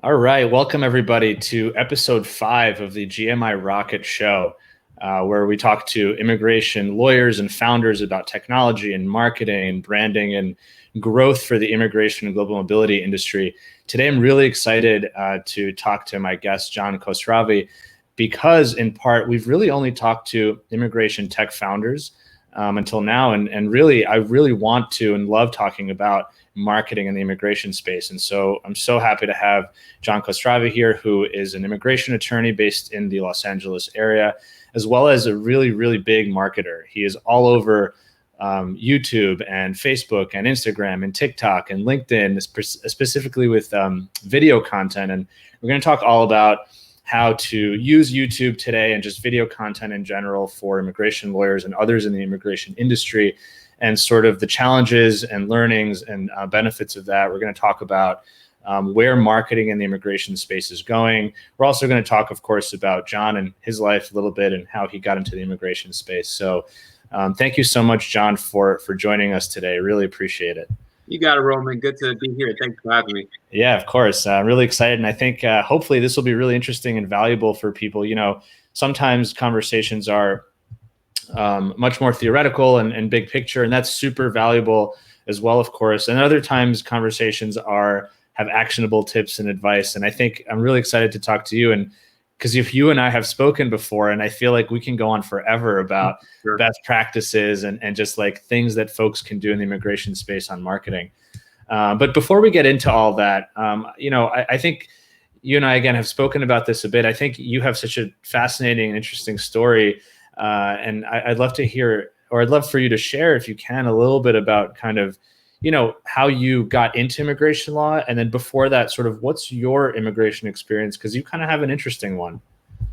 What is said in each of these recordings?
All right, welcome everybody to episode 5 of the GMI Rocket Show, where we talk to immigration lawyers and founders about technology and marketing and branding and growth for the immigration and global mobility industry. Today, I'm really excited to talk to my guest, John Khosravi, because in part, we've really only talked to immigration tech founders until now. And really, I really want to and love talking about marketing in the immigration space. And so I'm so happy to have John Khosravi here, who is an immigration attorney based in the Los Angeles area, as well as a really, really big marketer. He is all over YouTube and Facebook and Instagram and TikTok and LinkedIn, specifically with video content. And we're going to talk all about how to use YouTube today and just video content in general for immigration lawyers and others in the immigration industry, and sort of the challenges and learnings and benefits of that. We're going to talk about where marketing in the immigration space is going. We're also going to talk, of course, about John and his life a little bit and how he got into the immigration space. So thank you so much, John, for joining us today. Really appreciate it. You got it, Roman. Good to be here. Thanks for having me. Yeah, of course. Really excited. And I think hopefully this will be really interesting and valuable for people. You know, sometimes conversations are much more theoretical and big picture, and that's super valuable as well, of course. And other times conversations have actionable tips and advice. And I think I'm really excited to talk to you, and because if you and I have spoken before, and I feel like we can go on forever about Sure. best practices and just like things that folks can do in the immigration space on marketing. But before we get into all that, I think you and I, again, have spoken about this a bit. I think you have such a fascinating and interesting story. And I'd love to hear, or I'd love for you to share, if you can, a little bit about kind of, how you got into immigration law. And then before that, sort of what's your immigration experience? Because you kind of have an interesting one.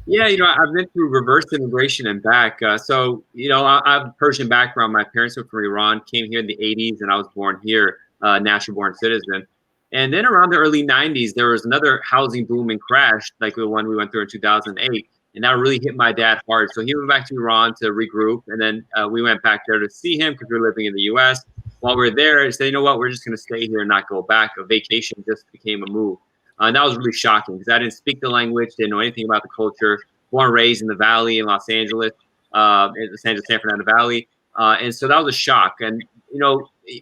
Yeah, I've been through reverse immigration and back. I have a Persian background. My parents were from Iran, came here in the 80s, and I was born here, natural born citizen. And then around the early 90s, there was another housing boom and crash, like the one we went through in 2008. And that really hit my dad hard. So he went back to Iran to regroup. And then we went back there to see him because we were living in the US. While we were there, he said, you know what, we're just going to stay here and not go back. A vacation just became a move. And that was really shocking because I didn't speak the language, didn't know anything about the culture. Born and raised in the Valley in Los Angeles, San Fernando Valley. And so that was a shock. And,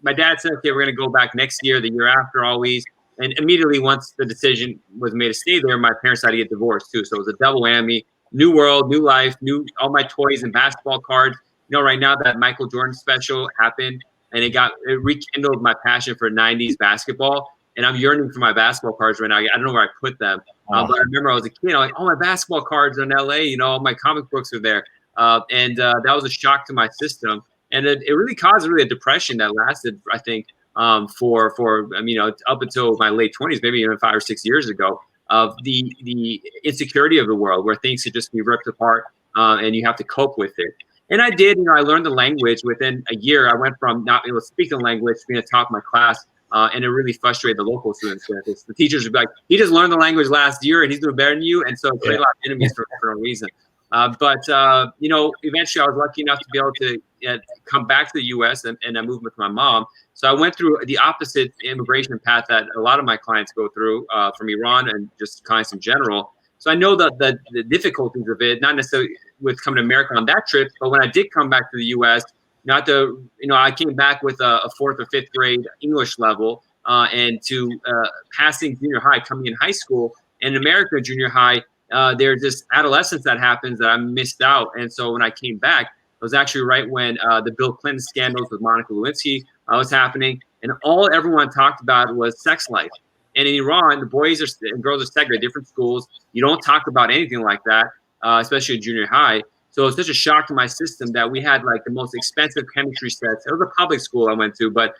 my dad said, okay, we're going to go back next year, the year after, always. And immediately once the decision was made to stay there, my parents had to get divorced too. So it was a double whammy. New world, new life, all my toys and basketball cards. Right now that Michael Jordan special happened, and it rekindled my passion for 90s basketball. And I'm yearning for my basketball cards right now. I don't know where I put them. But I remember I was a kid, I'm like, all my basketball cards are in LA, all my comic books are there. And that was a shock to my system. And it really caused a depression that lasted, I think, for up until my late 20s, maybe even 5 or 6 years ago, of the insecurity of the world where things could just be ripped apart and you have to cope with it. And I did, I learned the language within a year. I went from not able to speak the language to being at the top of my class. And it really frustrated the local students. The teachers would be like, he just learned the language last year and he's doing better than you. And so it created a lot of enemies for no reason. But eventually I was lucky enough to be able to come back to the U.S. and I moved with my mom. So I went through the opposite immigration path that a lot of my clients go through from Iran and just clients in general. So I know the difficulties of it, not necessarily with coming to America on that trip, but when I did come back to the U.S., I came back with a 4th or 5th grade English level and to passing junior high, coming in high school. In America, junior high, there's this adolescence that happens that I missed out. And so when I came back, it was actually right when the Bill Clinton scandals with Monica Lewinsky was happening. And all everyone talked about was sex life. And in Iran, the boys and girls are segregated, different schools. You don't talk about anything like that, especially in junior high. So it was such a shock to my system that we had like the most expensive chemistry sets. It was a public school I went to, but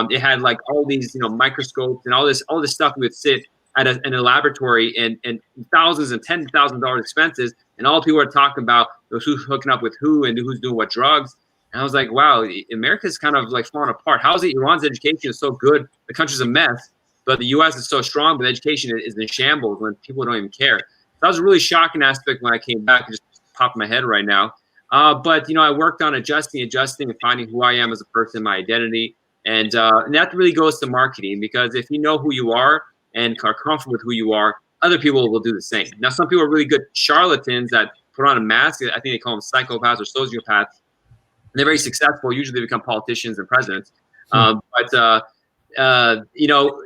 it had like all these, microscopes and all this stuff. We would sit in a laboratory and thousands and $10,000 expenses. And all people were talking about was who's hooking up with who and who's doing what drugs. And I was like, wow, America's kind of like falling apart. How is it Iran's education is so good? The country's a mess, but the U.S. is so strong, but education is in shambles when people don't even care. That was a really shocking aspect when I came back. It just popped in my head right now. But I worked on adjusting and finding who I am as a person, my identity. And that really goes to marketing, because if you know who you are and are comfortable with who you are, other people will do the same. Now, some people are really good charlatans that put on a mask. I think they call them psychopaths or sociopaths. They're very successful. Usually they become politicians and presidents. You know,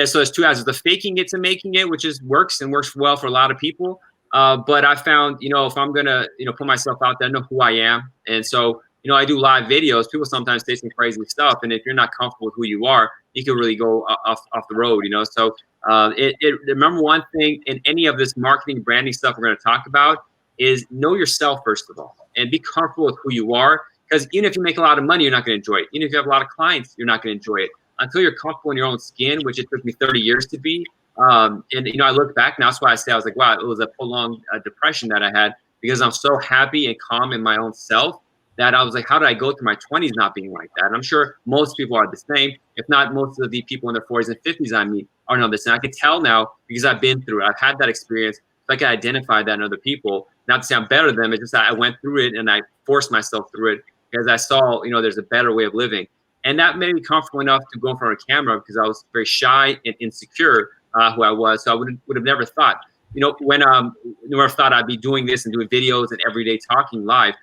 so there's two aspects: the faking it to making it, which works well for a lot of people. But I found, you know, if I'm gonna, you know, put myself out there, I know who I am, and so, you know, I do live videos. People sometimes say some crazy stuff, and if you're not comfortable with who you are, you can really go off the road, you know. So the number one thing in any of this marketing, branding stuff we're going to talk about is know yourself first of all, and be comfortable with who you are. Because even if you make a lot of money, you're not going to enjoy it. Even if you have a lot of clients, you're not going to enjoy it until you're comfortable in your own skin, which it took me 30 years to be. And, you know, I look back now, that's why I was like, wow, it was a prolonged depression that I had, because I'm so happy and calm in my own self that I was like, how did I go through my 20s not being like that? And I'm sure most people are the same. If not, most of the people in their 40s and 50s I meet are not the same. I can tell now because I've been through it. I've had that experience. So I can identify that in other people. Not to say I'm better than them. It's just that I went through it and I forced myself through it because I saw, you know, there's a better way of living. And that made me comfortable enough to go in front of a camera because I was very shy and insecure who I was. So I would have never thought, you know, when never thought I'd be doing this and doing videos and everyday talking live.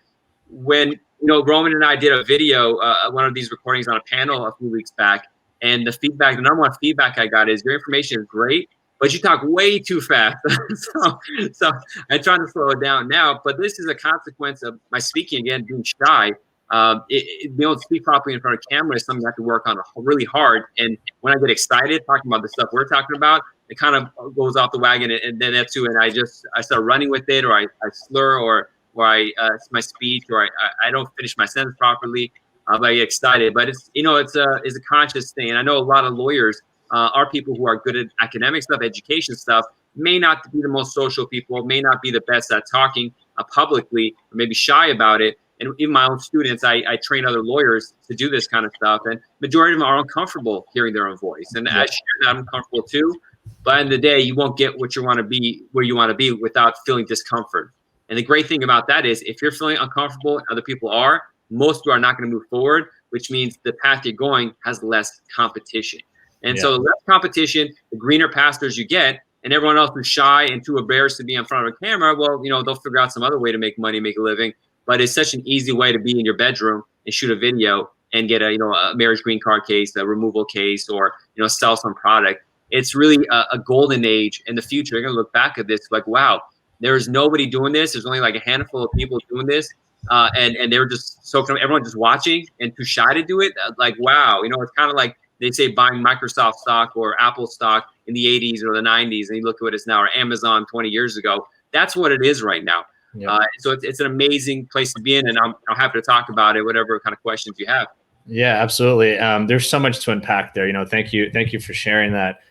When, you know, Roman and I did a video, one of these recordings on a panel a few weeks back, and the number one feedback I got is your information is great, but you talk way too fast. so I'm trying to slow it down now, but this is a consequence of my speaking again, being shy. Being able to speak properly in front of camera is something I have to work on really hard. And when I get excited talking about the stuff we're talking about, it kind of goes off the wagon, and then that too. And I start running with it, or I slur, or my speech, or I don't finish my sentence properly. But I get excited. But it's, you know, it's a conscious thing. And I know a lot of lawyers are people who are good at academic stuff, education stuff, may not be the most social people, may not be the best at talking publicly, or maybe shy about it. And even my own students, I train other lawyers to do this kind of stuff. And majority of them are uncomfortable hearing their own voice. And I share that I'm uncomfortable too. But in the day, you won't get what you want to be, where you want to be, without feeling discomfort. And the great thing about that is if you're feeling uncomfortable and other people are, most people are not going to move forward, which means the path you're going has less competition. And so the less competition, the greener pastures you get. And everyone else who's shy and too embarrassed to be in front of a camera, well, you know, they'll figure out some other way to make money, make a living. But it's such an easy way to be in your bedroom and shoot a video and get a, you know, a marriage green card case, a removal case, or, you know, sell some product. It's really a golden age in the future. You're going to look back at this like, wow, there's nobody doing this. There's only like a handful of people doing this. And they were just soaking up, everyone just watching and too shy to do it. Like, wow, you know, it's kind of like they say buying Microsoft stock or Apple stock in the 80s or the 90s. And you look at what it's now, or Amazon 20 years ago. That's what it is right now. So it's an amazing place to be in, and I'm happy to talk about it, whatever kind of questions you have. Yeah, absolutely. There's so much to unpack there. You know, thank you for sharing that.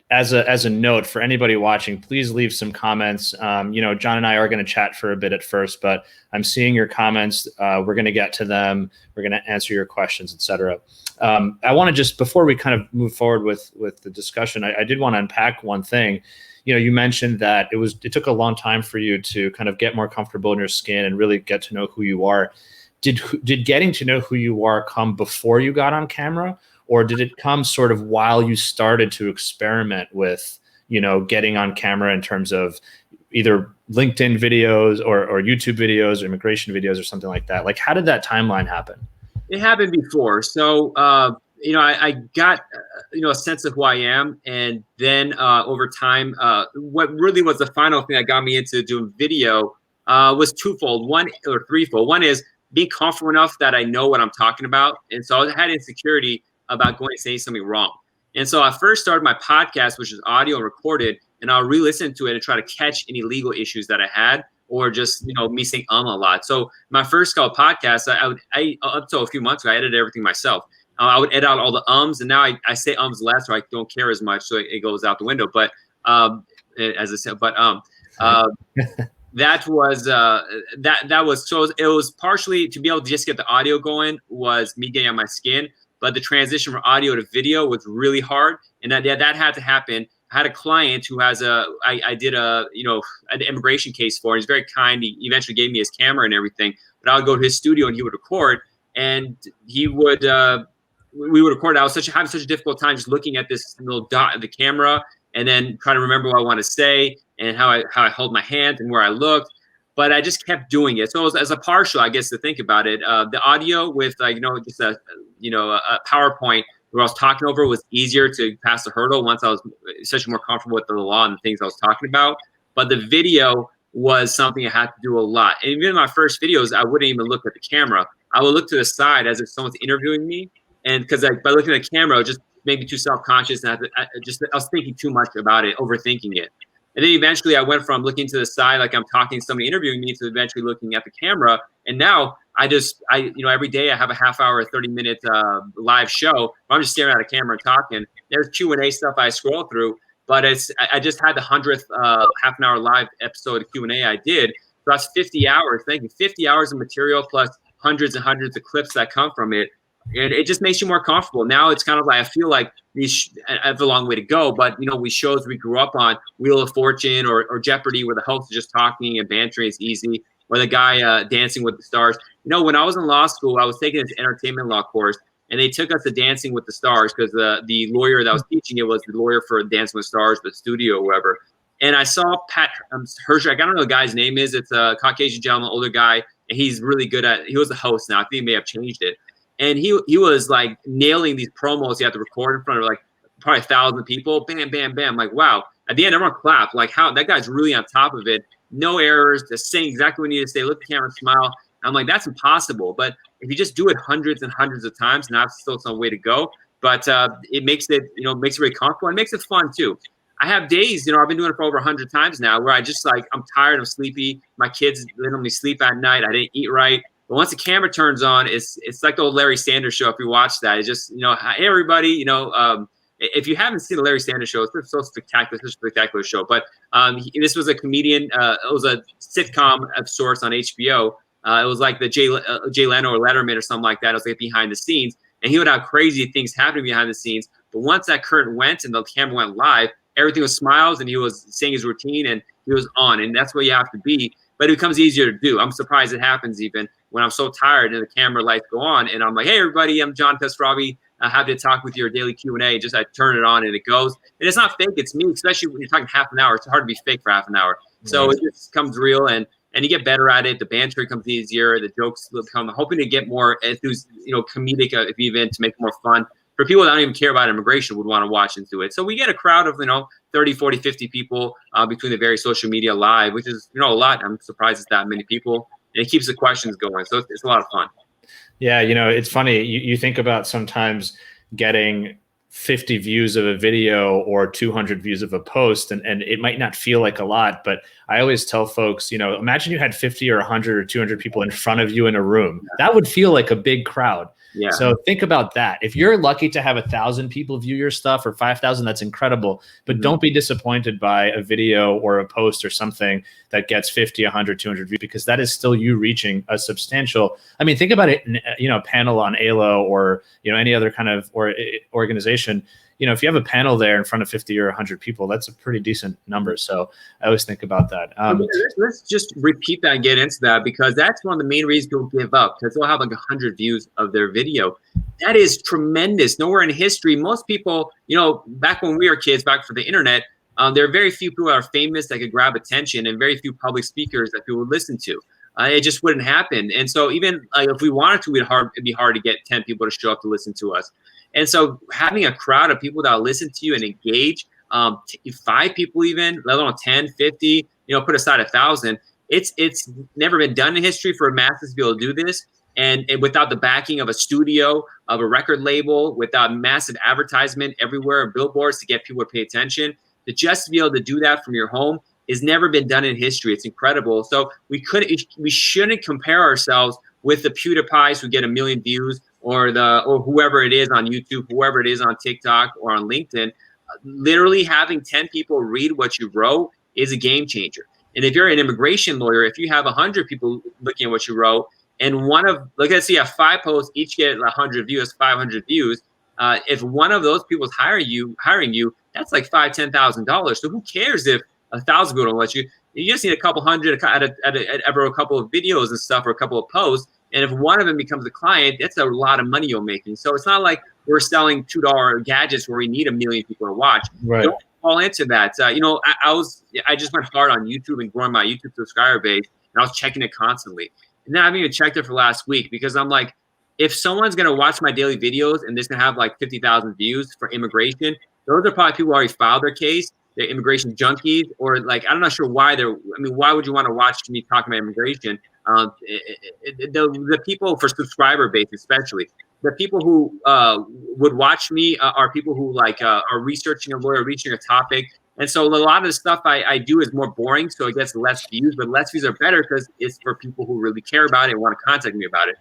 As a note for anybody watching, please leave some comments. You know, John and I are going to chat for a bit at first, but I'm seeing your comments. We're going to get to them. We're going to answer your questions, etc. I want to just, before we kind of move forward with the discussion, I did want to unpack one thing. You know, you mentioned that it took a long time for you to kind of get more comfortable in your skin and really get to know who you are. Did getting to know who you are come before you got on camera, or did it come sort of while you started to experiment with, you know, getting on camera in terms of either LinkedIn videos or YouTube videos or immigration videos or something like that? Like, how did that timeline happen? It happened before. So, you know, I got, you know, a sense of who I am. And then over time, what really was the final thing that got me into doing video was twofold, threefold. One is being comfortable enough that I know what I'm talking about. And so I had insecurity about going and saying something wrong. And so I first started my podcast, which is audio and recorded, and I'll re-listen to it and try to catch any legal issues that I had, or just, you know, me saying a lot. So my first couple podcasts, I up to a few months ago, I edited everything myself. I would edit out all the ums, and now I say ums less, or I don't care as much, so it goes out the window. But as I said, that was so it was partially to be able to just get the audio going was me getting on my skin, but the transition from audio to video was really hard, and that had to happen. I had a client who has I did an immigration case for him. He's very kind. He eventually gave me his camera and everything, but I would go to his studio and he would record, and he would we would record. I was having such a difficult time just looking at this little dot of the camera and then try to remember what I want to say and how I hold my hand and where I looked. But I just kept doing it. So it was, as a partial, I guess, to think about it, the audio with just a PowerPoint where I was talking over was easier to pass the hurdle once I was essentially more comfortable with the law and the things I was talking about. But the video was something I had to do a lot. And even in my first videos, I wouldn't even look at the camera. I would look to the side as if someone's interviewing me. And because by looking at the camera, it just made me too self-conscious. And I was thinking too much about it, overthinking it. And then eventually I went from looking to the side like I'm talking to somebody interviewing me to eventually looking at the camera. And now every day I have a half hour, 30-minute live show. I'm just staring at a camera and talking. There's Q&A stuff I scroll through, but I just had the 100th half an hour live episode of Q&A I did. So that's 50 hours. Thank you. 50 hours of material plus hundreds and hundreds of clips that come from it. And it just makes you more comfortable. Now it's kind of like, I feel like I have a long way to go, but we shows we grew up on, Wheel of Fortune or Jeopardy, where the host is just talking and bantering is easy, or the guy Dancing with the Stars. When I was in law school, I was taking this entertainment law course, and they took us to Dancing with the Stars because the lawyer that was teaching it was the lawyer for Dancing with the Stars, the studio or whatever. And I saw Pat Hershey. I don't know what the guy's name is. It's a Caucasian gentleman, older guy, and he's really good he was the host now. I think he may have changed it. And he was like nailing these promos. You have to record in front of like probably 1,000 people. Bam, bam, bam. Like, wow. At the end, everyone clapped. Like, how that guy's really on top of it. No errors. Just saying exactly what you need to say. Look at the camera, smile. I'm like, that's impossible. But if you just do it hundreds and hundreds of times, now it's still some way to go. But it makes it, makes it very comfortable and makes it fun too. I have days, I've been doing it for over 100 times now, where I just I'm tired, I'm sleepy. My kids literally sleep at night. I didn't eat right. But once the camera turns on, it's like the old Larry Sanders Show. If you watch that, it's just, hey, everybody, if you haven't seen the Larry Sanders Show, it's so spectacular. It's a spectacular show. But this was a comedian. It was a sitcom of sorts on HBO. It was like the Jay Leno or Letterman or something like that. It was like behind the scenes. And he would have crazy things happening behind the scenes. But once that curtain went and the camera went live, everything was smiles and he was saying his routine and he was on. And that's what you have to be. But it becomes easier to do. I'm surprised it happens even when I'm so tired and the camera lights go on and I'm like, hey, everybody, I'm John Khosravi. I have to talk with your daily Q&A. Just I turn it on and it goes. And it's not fake. It's me, especially when you're talking half an hour. It's hard to be fake for half an hour. So it just comes real and you get better at it. The banter becomes easier. The jokes become, hoping to get more enthused, comedic even to make it more fun. For people that don't even care about immigration would want to watch into it. So we get a crowd of, 30, 40, 50 people between the various social media live, which is, a lot. I'm surprised it's that many people. And it keeps the questions going. So it's a lot of fun. Yeah, it's funny. You think about sometimes getting 50 views of a video or 200 views of a post, and it might not feel like a lot, but I always tell folks, imagine you had 50 or 100 or 200 people in front of you in a room. That would feel like a big crowd. Yeah. So think about that. If you're lucky to have 1,000 people view your stuff or 5,000, that's incredible. But don't be disappointed by a video or a post or something that gets 50, 100, 200 views, because that is still you reaching a substantial. I mean, think about it. A panel on ALO or any other kind of organization. If you have a panel there in front of 50 or 100 people, that's a pretty decent number. So I always think about that. Let's just repeat that and get into that, because that's one of the main reasons people give up, because they'll have like 100 views of their video. That is tremendous. Nowhere in history, most people, back when we were kids, back for the internet, there are very few people that are famous that could grab attention and very few public speakers that people would listen to. It just wouldn't happen. And so even if we wanted to, it'd be hard to get 10 people to show up to listen to us. And so having a crowd of people that will listen to you and engage, 5 people even, let alone 10, 50, put aside 1,000, it's never been done in history for masses to be able to do this. And without the backing of a studio, of a record label, without massive advertisement everywhere, billboards to get people to pay attention, just to be able to do that from your home has never been done in history. It's incredible. So we shouldn't compare ourselves with the PewDiePies who get 1 million views, or whoever it is on YouTube, whoever it is on TikTok or on LinkedIn. Literally having 10 people read what you wrote is a game changer. And if you're an immigration lawyer, if you have 100 people looking at what you wrote, and let's say you have 5 posts, each get 100 views, 500 views. If one of those people is hiring you, that's like $5,000, $10,000. So who cares if 1,000 people don't let you? You just need a couple hundred at a couple of videos and stuff, or a couple of posts. And if one of them becomes a client, that's a lot of money you're making. So it's not like we're selling $2 gadgets where we need 1 million people to watch. Right. fall into that. I just went hard on YouTube and growing my YouTube subscriber base, and I was checking it constantly. And then I haven't even checked it for last week because I'm like, if someone's gonna watch my daily videos and this gonna have like 50,000 views for immigration, those are probably people who already filed their case. They're immigration junkies, or like I'm not sure why they're. I mean, why would you want to watch me talk about immigration? The people for subscriber base, especially the people who would watch me are people who are researching a lawyer, reaching a topic. And so a lot of the stuff I do is more boring, so it gets less views, but less views are better because it's for people who really care about it and want to contact me about it.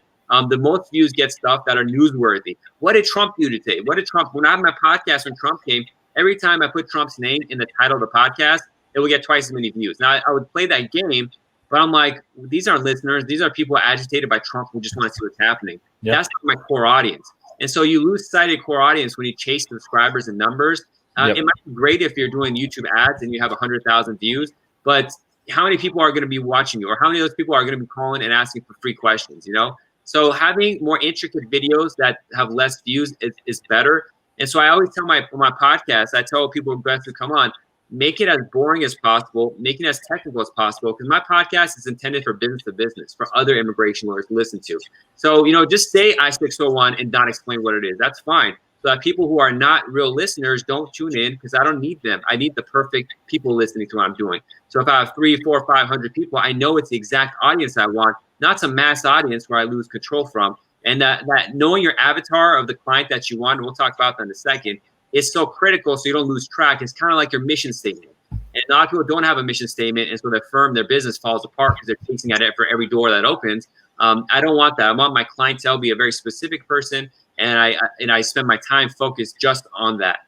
The most views get stuff that are newsworthy. What did Trump do today? When I had my podcast when Trump came, every time I put Trump's name in the title of the podcast, it would get twice as many views. Now, I would play that game, but I'm like, these are listeners. These are people agitated by Trump who just want to see what's happening. Yep. That's not my core audience. And so you lose sight of core audience when you chase subscribers and numbers. Yep. It might be great if you're doing YouTube ads and you have 100,000 views, but how many people are going to be watching you, or how many of those people are going to be calling and asking for free questions, you know? So having more intricate videos that have less views is better. And so I always tell my podcast, I tell people who come on, make it as boring as possible, make it as technical as possible, because my podcast is intended for business to business, for other immigration lawyers to listen to. So, just say I-601 and not explain what it is. That's fine. So that people who are not real listeners don't tune in, because I don't need them. I need the perfect people listening to what I'm doing. So if I have 300, 400, 500 people, I know it's the exact audience I want, not some mass audience where I lose control from. And that knowing your avatar of the client that you want, and we'll talk about that in a second, is so critical so you don't lose track. It's kind of like your mission statement. And a lot of people don't have a mission statement, and so their business falls apart because they're chasing at it for every door that opens. I don't want that. I want my clientele to be a very specific person, and I spend my time focused just on that.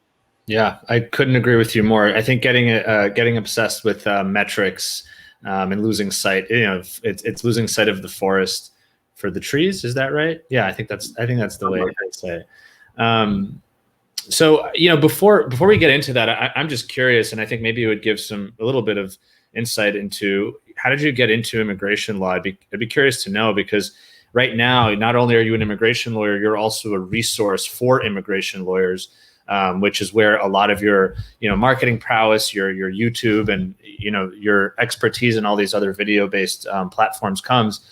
Yeah, I couldn't agree with you more. I think getting obsessed with metrics and losing sight, it's losing sight of the forest for the trees. Is that right? Yeah, I think that's the way I say it. So, before we get into that, I'm just curious, and I think maybe it would give a little bit of insight into how did you get into immigration law? I'd be curious to know, because right now, not only are you an immigration lawyer, you're also a resource for immigration lawyers, which is where a lot of your, marketing prowess, your YouTube, and your expertise in all these other video-based platforms comes.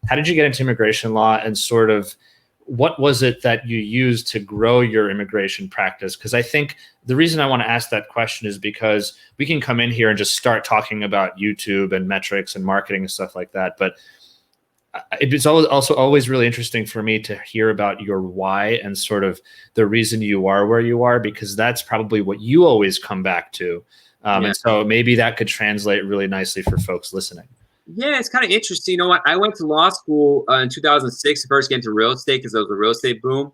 How did you get into immigration law, and sort of what was it that you used to grow your immigration practice? Because I think the reason I want to ask that question is because we can come in here and just start talking about YouTube and metrics and marketing and stuff like that. But it's always really interesting for me to hear about your why and sort of the reason you are where you are, because that's probably what you always come back to. And so maybe that could translate really nicely for folks listening. Yeah, it's kind of interesting. You know what? I went to law school in 2006 to first get into real estate because there was a real estate boom.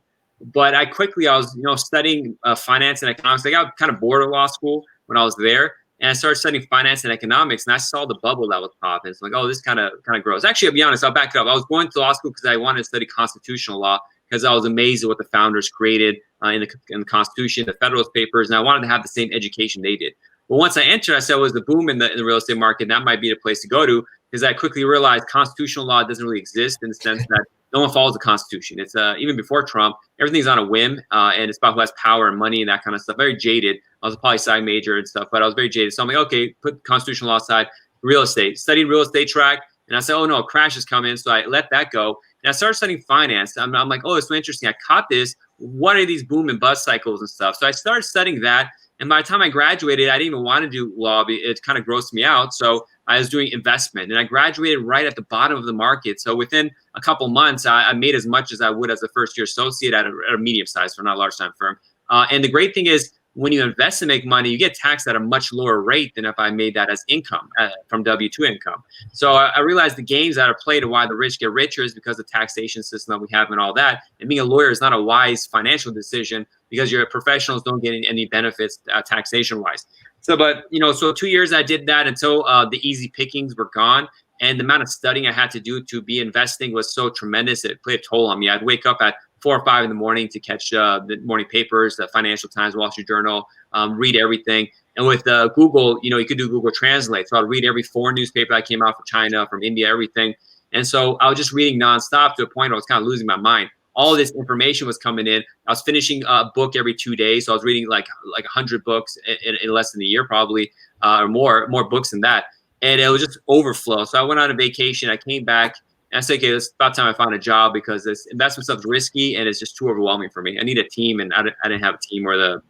But I was, studying finance and economics. I got kind of bored of law school when I was there. And I started studying finance and economics, and I saw the bubble that was popping. It's like, oh, this kind of grows. Actually, I'll be honest, I'll back it up. I was going to law school because I wanted to study constitutional law, because I was amazed at what the founders created in the Constitution, the Federalist Papers, and I wanted to have the same education they did. But once I entered, I said it was the boom in the real estate market. That might be the place to go to, because I quickly realized constitutional law doesn't really exist, in the sense that no one follows the Constitution. It's even before Trump, everything's on a whim, and it's about who has power and money and that kind of stuff. Very jaded. I was a poli-sci major and stuff, but I was very jaded. So I'm like, okay, put constitutional law aside, real estate. Studied real estate track, and I said, oh no, a crash is coming. So I let that go, and I started studying finance. I'm like, oh, it's so interesting. I caught this. What are these boom and bust cycles and stuff? So I started studying that. And by the time I graduated, I didn't even want to do law. It kind of grossed me out. So I was doing investment, and I graduated right at the bottom of the market. So within a couple months, I made as much as I would as a first-year associate at a medium-sized firm, not a large-time firm. And the great thing is, when you invest and make money, you get taxed at a much lower rate than if I made that as income from W-2 income. So I realized the games that are played and why the rich get richer is because of the taxation system that we have and all that. And being a lawyer is not a wise financial decision, because your professionals don't get any benefits taxation-wise. So 2 years I did that until the easy pickings were gone. And the amount of studying I had to do to be investing was so tremendous, it played a toll on me. I'd wake up at 4 or 5 in the morning to catch the morning papers, the Financial Times, Wall Street Journal, read everything. And with Google, you could do Google Translate. So I'd read every foreign newspaper that came out from China, from India, everything. And so I was just reading nonstop to a point where I was kind of losing my mind. all this information was coming in. I was finishing a book every 2 days. So I was reading like 100 books in less than a year, probably, or more books than that. And it was just overflow. So I went on a vacation. I came back. And I said, okay, it's about time I found a job because this investment stuff is risky and it's just too overwhelming for me. I need a team, and I didn't have a team or the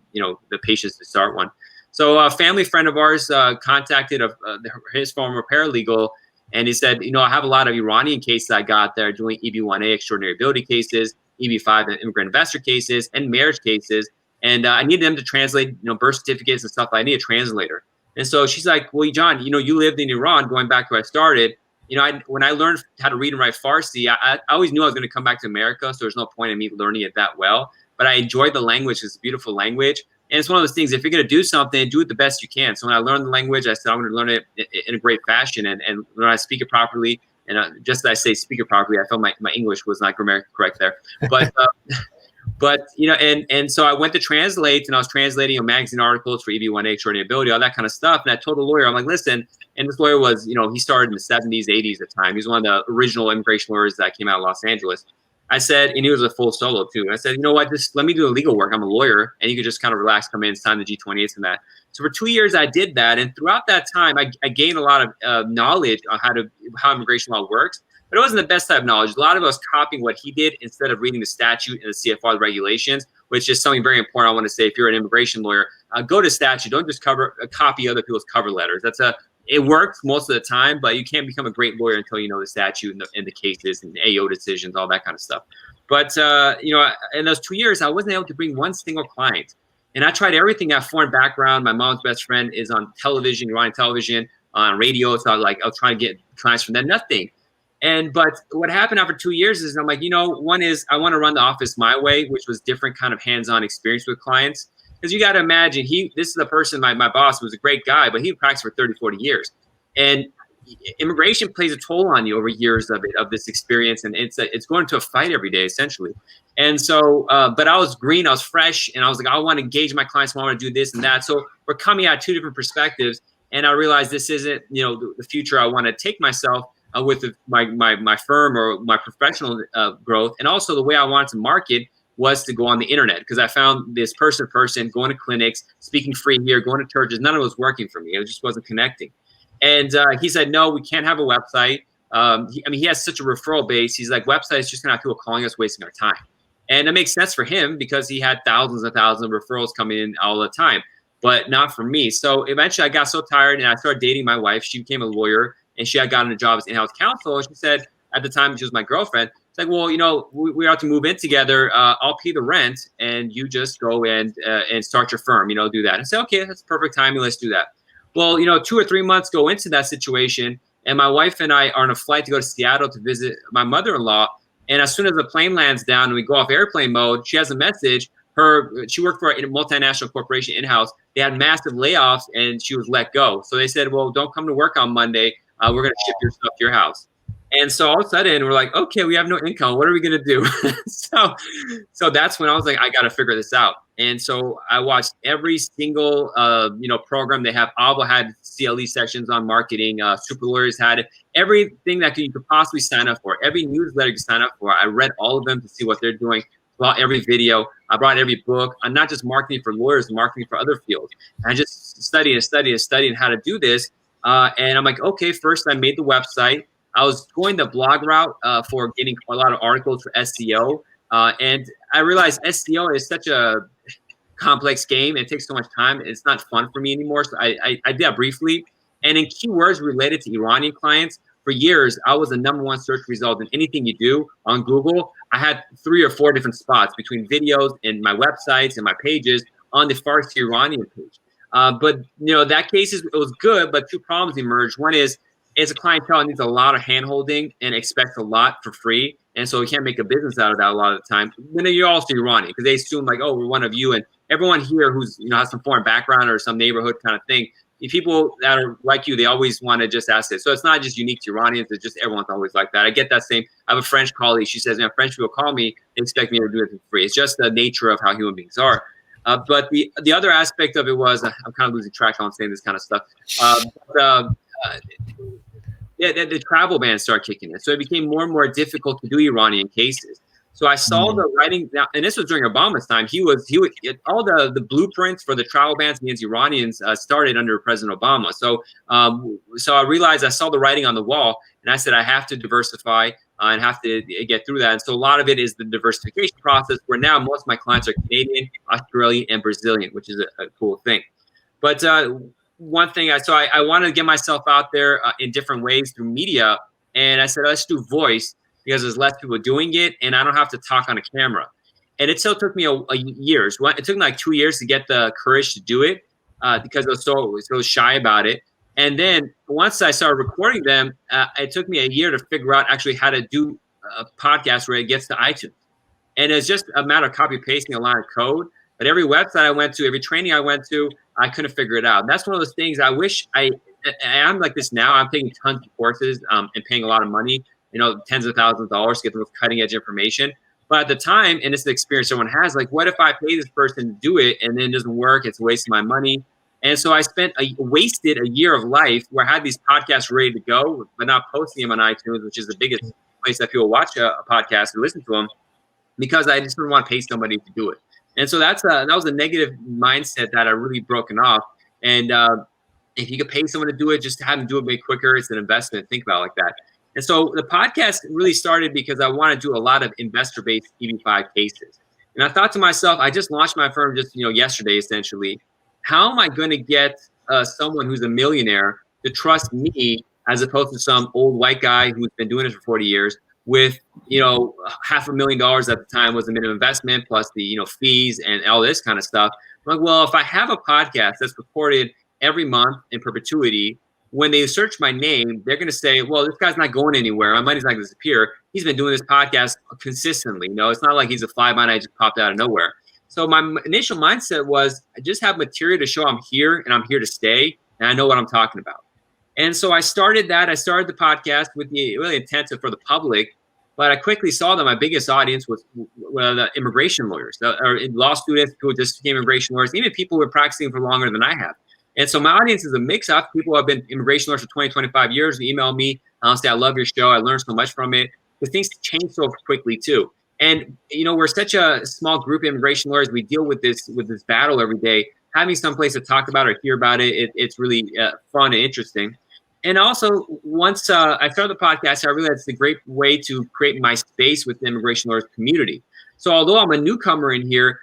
patience to start one. So a family friend of ours contacted his former paralegal, and he said, I have a lot of Iranian cases I got there doing EB-1A, extraordinary ability cases, EB-5 and immigrant investor cases, and marriage cases. And I needed them to translate, birth certificates and stuff. I need a translator. And so she's like, well, John, you lived in Iran going back to where I started. When I learned how to read and write Farsi, I always knew I was going to come back to America. So there's no point in me learning it that well. But I enjoyed the language. It's a beautiful language. And it's one of those things, if you're going to do something, do it the best you can. So when I learned the language, I said, I'm going to learn it in a great fashion and learn how to speak it properly. And just as I say speak it properly, I felt my English was not grammatically correct there. But, and so I went to translate, and I was translating magazine articles for EB-1A, extraordinary ability, all that kind of stuff. And I told the lawyer, I'm like, listen, and this lawyer was, he started in the 70s, 80s at the time. He was one of the original immigration lawyers that came out of Los Angeles. I said, and he was a full solo too. And I said, you know what, just let me do the legal work. I'm a lawyer, and you could just kind of relax, come in, sign the G28s and that. So for 2 years, I did that. And throughout that time, I gained a lot of knowledge on how immigration law works. But it wasn't the best type of knowledge. A lot of us copying what he did instead of reading the statute and the CFR regulations, which is something very important. I want to say, if you're an immigration lawyer, go to statute. Don't just copy other people's cover letters. It works most of the time, but you can't become a great lawyer until you know the statute and the cases and AO decisions, all that kind of stuff. But, in those 2 years, I wasn't able to bring one single client. And I tried everything. I have foreign background. My mom's best friend is on television, Iranian television, on radio. So I was trying to get clients from them, nothing. But what happened after 2 years is I'm like, one is I want to run the office my way, which was different kind of hands-on experience with clients. Because you got to imagine, this is the person, my boss was a great guy, but he practiced for 30, 40 years. And immigration plays a toll on you over years of this experience. And it's going to a fight every day, essentially. And so, but I was green, I was fresh, and I was like, I want to engage my clients, I want to do this and that. So we're coming at two different perspectives. And I realized this isn't, the future I want to take myself with my firm or my professional growth. And also the way I wanted to market was to go on the internet, because I found this person going to clinics, speaking free here, going to churches. None of it was working for me. It just wasn't connecting. And he said, no, we can't have a website. He has such a referral base. He's like, websites just gonna have people calling us, wasting our time. And it makes sense for him because he had thousands and thousands of referrals coming in all the time, but not for me. So eventually I got so tired and I started dating my wife. She became a lawyer and she had gotten a job as in-house counsel. And she said, at the time, she was my girlfriend. It's like, well, we have to move in together. I'll pay the rent and you just go and start your firm, do that. And I said, okay, that's perfect timing. Let's do that. Well, 2 or 3 months go into that situation. And my wife and I are on a flight to go to Seattle to visit my mother-in-law. And as soon as the plane lands down and we go off airplane mode, she has a message. She worked for a multinational corporation in-house. They had massive layoffs and she was let go. So they said, well, don't come to work on Monday. We're going to ship your stuff to your house. And so all of a sudden we're like, okay, we have no income. What are we going to do? So that's when I was like, I got to figure this out. And so I watched every single, program they have. ABA had CLE sections on marketing. Super Lawyers had it. Everything that you could possibly sign up for. Every newsletter you could sign up for. I read all of them to see what they're doing. Bought every video. I brought every book. I'm not just marketing for lawyers, marketing for other fields. And I just studying how to do this. And I'm like, okay, first I made the website. I was going the blog route for getting a lot of articles for SEO. And I realized SEO is such a complex game. It takes so much time. It's not fun for me anymore. So I did that briefly. And in keywords related to Iranian clients, for years, I was the #1 search result in anything you do on Google. I had 3 or 4 different spots between videos and my websites and my pages on the Farsi Iranian page. But that case it was good, but 2 problems emerged. One is, it's a clientele needs a lot of hand-holding and expects a lot for free. And so we can't make a business out of that a lot of the time. Then you're also Iranian because they assume like, oh, we're one of you. And everyone here who's, has some foreign background or some neighborhood kind of thing, people that are like you, they always want to just ask it. So it's not just unique to Iranians. It's just everyone's always like that. I get that same. I have a French colleague. She says, French people call me. They expect me to do it for free. It's just the nature of how human beings are. But the other aspect of it was, I'm kind of losing track on saying this kind of stuff. The travel ban started kicking in. So it became more and more difficult to do Iranian cases. So I saw the writing now, and this was during Obama's time. He would all the blueprints for the travel bans against Iranians started under President Obama. So I realized I saw the writing on the wall, and I said I have to diversify and have to get through that. And so a lot of it is the diversification process, where now most of my clients are Canadian, Australian, and Brazilian, which is a cool thing. But one thing, I wanted to get myself out there in different ways through media, and I said let's do voice, because there's less people doing it, and I don't have to talk on a camera. And it still took me years. It took me like 2 years to get the courage to do it because I was so shy about it. And then once I started recording them, it took me a year to figure out actually how to do a podcast where it gets to iTunes. And it's just a matter of copy pasting a line of code. But every website I went to, every training I went to, I couldn't figure it out. And that's one of those things I wish I'm like this now. I'm taking tons of courses and paying a lot of money, tens of thousands of dollars to get the most cutting edge information. But at the time, and it's the experience everyone has, like, what if I pay this person to do it and then it doesn't work? It's wasting my money. And so I wasted a year of life where I had these podcasts ready to go, but not posting them on iTunes, which is the biggest place that people watch a podcast and listen to them, because I just didn't want to pay somebody to do it. And so that was a negative mindset that I really broken off. And if you could pay someone to do it, just to have them do it way quicker, it's an investment. Think about it like that. And so the podcast really started because I want to do a lot of investor-based EB5 cases. And I thought to myself, I just launched my firm just yesterday, essentially. How am I going to get someone who's a millionaire to trust me as opposed to some old white guy who's been doing it for 40 years with, $500,000 at the time was the minimum investment plus the, fees and all this kind of stuff. I'm like, well, if I have a podcast that's recorded every month in perpetuity, when they search my name, they're going to say, well, this guy's not going anywhere. My money's not going to disappear. He's been doing this podcast consistently. It's not like he's a fly-by-night just popped out of nowhere. So my initial mindset was, I just have material to show I'm here and I'm here to stay, and I know what I'm talking about. And so I started that. I started the podcast with the really intent for the public, but I quickly saw that my biggest audience was the immigration lawyers, or law students who just became immigration lawyers, even people who were practicing for longer than I have. And so my audience is a mix of people who have been immigration lawyers for 20, 25 years, who email me, say, I love your show. I learned so much from it. Because things change so quickly too. And, we're such a small group of immigration lawyers. We deal with this battle every day. Having some place to talk about or hear about it's really fun and interesting. And also, once I started the podcast, I realized it's a great way to create my space with the immigration lawyers community. So although I'm a newcomer in here,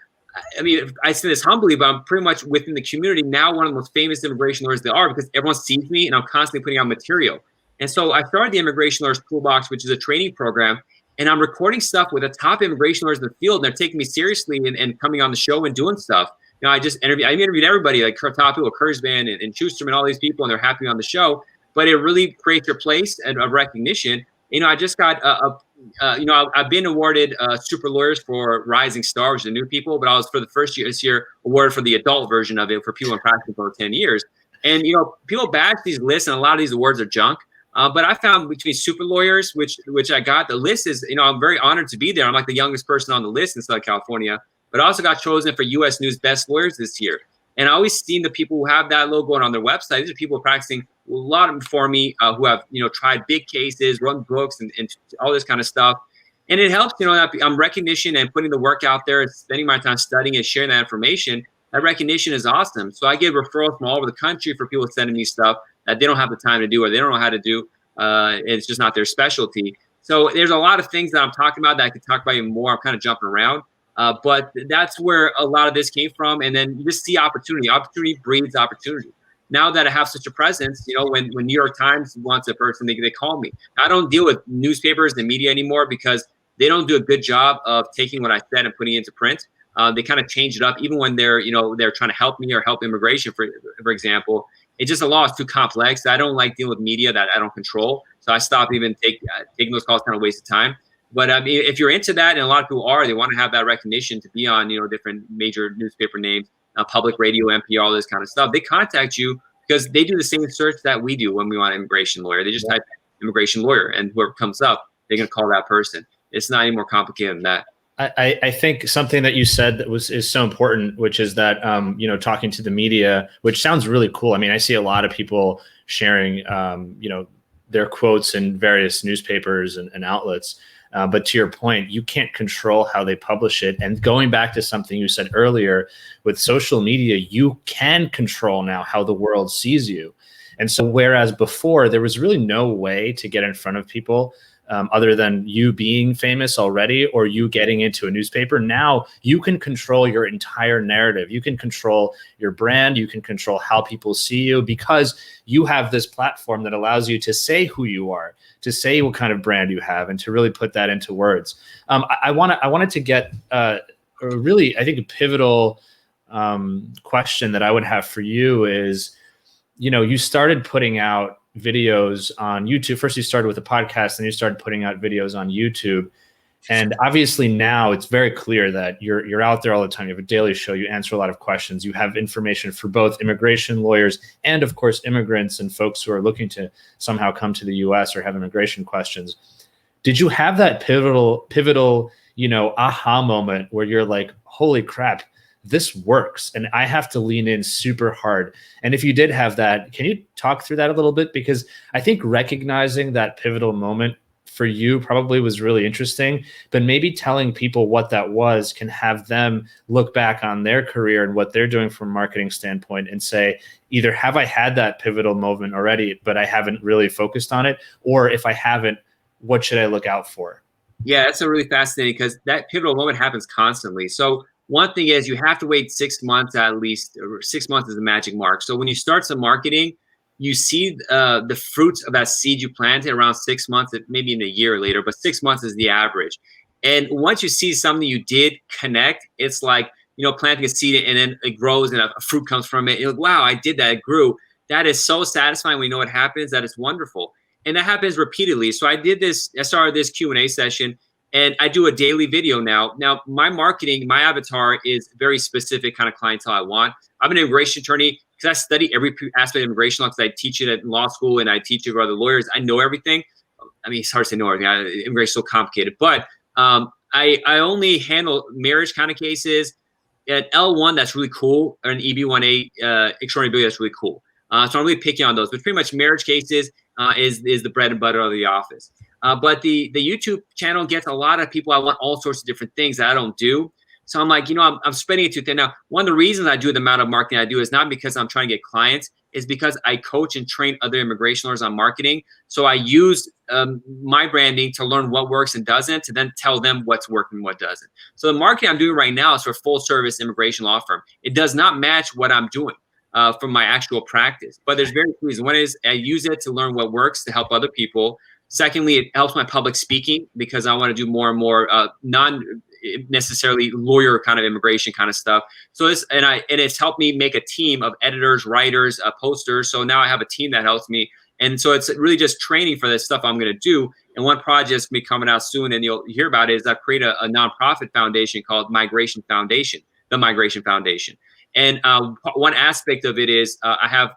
I mean, I say this humbly, but I'm pretty much within the community now one of the most famous immigration lawyers there are, because everyone sees me and I'm constantly putting out material. And so I started the Immigration Lawyers Toolbox, which is a training program, and I'm recording stuff with the top immigration lawyers in the field, and they're taking me seriously and coming on the show and doing stuff. I interviewed everybody, like top people, Kurzban and Schuster and all these people, and they're happy on the show. But it really creates your place and of recognition. I just got I've been awarded Super Lawyers for Rising Star, which is the new people, but I was for the first year this year awarded for the adult version of it for people in practice for 10 years. And people badge these lists, and a lot of these awards are junk. But I found between Super Lawyers, which I got, the list is, I'm very honored to be there. I'm like the youngest person on the list in Southern California, but I also got chosen for U.S. News Best Lawyers this year. And I always seen the people who have that logo on their website. These are people practicing a lot of them before me who have, tried big cases, run books and all this kind of stuff. And it helps, I'm recognition and putting the work out there and spending my time studying and sharing that information. That recognition is awesome. So I get referrals from all over the country for people sending me stuff that they don't have the time to do or they don't know how to do. It's just not their specialty. So there's a lot of things that I'm talking about that I could talk about even more. I'm kind of jumping around. But that's where a lot of this came from. And then you just see opportunity. Opportunity breeds opportunity. Now that I have such a presence, when New York Times wants a person, they call me. I don't deal with newspapers and media anymore because they don't do a good job of taking what I said and putting it into print. They kind of change it up, even when they're trying to help me or help immigration, for example. It's just the law is too complex. I don't like dealing with media that I don't control. So I stop even taking those calls, kind of waste of time. But I mean, if you're into that, and a lot of people are, they want to have that recognition to be on, different major newspaper names, public radio, NPR, all this kind of stuff. They contact you because they do the same search that we do when we want an immigration lawyer. They just type immigration lawyer, and whoever comes up, they're going to call that person. It's not any more complicated than that. I think something that you said that is so important, which is that, talking to the media, which sounds really cool. I mean, I see a lot of people sharing, their quotes in various newspapers and outlets. But to your point, you can't control how they publish it. And going back to something you said earlier, with social media, you can control now how the world sees you. And so whereas before there was really no way to get in front of people other than you being famous already or you getting into a newspaper, now you can control your entire narrative. You can control your brand. You can control how people see you because you have this platform that allows you to say who you are, to say what kind of brand you have, and to really put that into words. I wanted to get a really, I think, a pivotal question that I would have for you is, you started putting out videos on YouTube. First, you started with a podcast, then you started putting out videos on YouTube. And obviously now it's very clear that you're out there all the time. You have a daily show. You answer a lot of questions. You have information for both immigration lawyers and, of course, immigrants and folks who are looking to somehow come to the U.S. or have immigration questions. Did you have that pivotal, aha moment where you're like, holy crap, this works and I have to lean in super hard? And if you did have that, can you talk through that a little bit? Because I think recognizing that pivotal moment for you probably was really interesting, but maybe telling people what that was can have them look back on their career and what they're doing from a marketing standpoint and say, either have I had that pivotal moment already, but I haven't really focused on it? Or if I haven't, what should I look out for? Yeah, that's a really fascinating because that pivotal moment happens constantly. So one thing is you have to wait 6 months at least, or 6 months is the magic mark. So when you start some marketing, you see the fruits of that seed you planted around 6 months, maybe in a year later, but 6 months is the average. And once you see something you did connect, it's like, planting a seed and then it grows and a fruit comes from it. You're like, wow, I did that, it grew. That is so satisfying when you know what happens, that is wonderful. And that happens repeatedly. So I started this Q&A session. And I do a daily video now. Now, my marketing, my avatar is very specific kind of clientele I want. I'm an immigration attorney because I study every aspect of immigration law because I teach it at law school and I teach it for other lawyers. I know everything. I mean, it's hard to say know everything. Immigration is so complicated. But I only handle marriage kind of cases. At L1, that's really cool. Or an EB1A extraordinary ability, that's really cool. So I'm really picking on those. But pretty much marriage cases is the bread and butter of the office. But the YouTube channel gets a lot of people. I want all sorts of different things that I don't do. So I'm like, I'm spreading it too thin. Now, one of the reasons I do the amount of marketing I do is not because I'm trying to get clients. It's because I coach and train other immigration lawyers on marketing. So I use my branding to learn what works and doesn't, to then tell them what's working and what doesn't. So the marketing I'm doing right now is for a full service immigration law firm. It does not match what I'm doing from my actual practice. But there's various reasons. One is I use it to learn what works to help other people. Secondly, it helps my public speaking because I want to do more and more non necessarily lawyer kind of immigration kind of stuff. So it's helped me make a team of editors, writers, posters. So now I have a team that helps me. And so it's really just training for this stuff I'm going to do. And one project is going to be coming out soon and you'll hear about it is I've created a nonprofit foundation called Migration Foundation, the Migration Foundation. And one aspect of it is I have,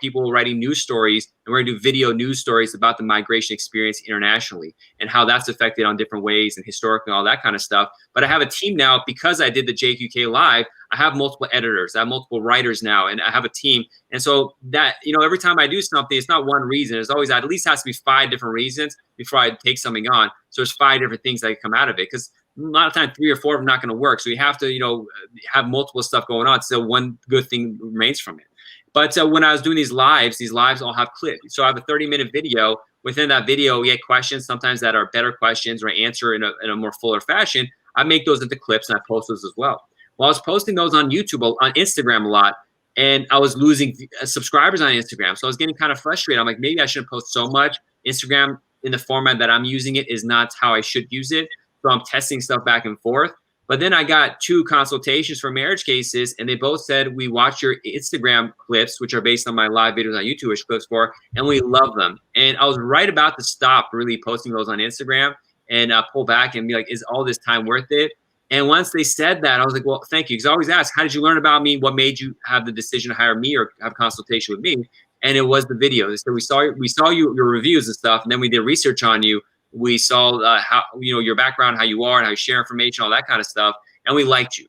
people writing news stories, and we're going to do video news stories about the migration experience internationally and how that's affected on different ways and historically, all that kind of stuff. But I have a team now because I did the JQK Live. I have multiple editors. I have multiple writers now, and I have a team. And so that, every time I do something, it's not one reason. There's always at least has to be 5 different reasons before I take something on. So there's 5 different things that come out of it because a lot of times 3 or 4 of them are not going to work. So you have to, have multiple stuff going on. So one good thing remains from it. But when I was doing these lives all have clips. So I have a 30-minute video. Within that video, we get questions, sometimes that are better questions or answer in a more fuller fashion. I make those into clips and I post those as well. Well, I was posting those on YouTube, on Instagram a lot, and I was losing subscribers on Instagram. So I was getting kind of frustrated. I'm like, maybe I shouldn't post so much. Instagram in the format that I'm using it is not how I should use it. So I'm testing stuff back and forth. But then I got 2 consultations for marriage cases, and they both said, we watch your Instagram clips, which are based on my live videos on YouTube, which clips for, and we love them. And I was right about to stop really posting those on Instagram and pull back and be like, is all this time worth it? And once they said that, I was like, well, thank you. Because I always ask, how did you learn about me? What made you have the decision to hire me or have a consultation with me? And it was the video. So we saw your reviews and stuff, and then we did research on you. We saw how your background, how you are, and how you share information, all that kind of stuff, and we liked you.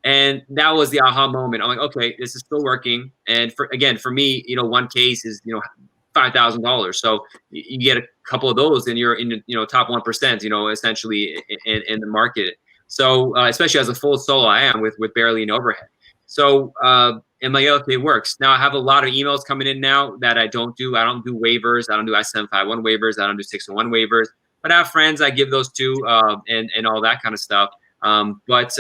And that was the aha moment. I'm like, okay, this is still working. And for me, one case is $5,000. So you get a couple of those, and you're in the top 1%. Essentially in the market. So especially as a full solo, I am with barely an overhead. So and like, okay, it works. Now I have a lot of emails coming in now that I don't do. I don't do waivers. I don't do I-751 waivers. I don't do 601 waivers. But I have friends I give those to, and all that kind of stuff. But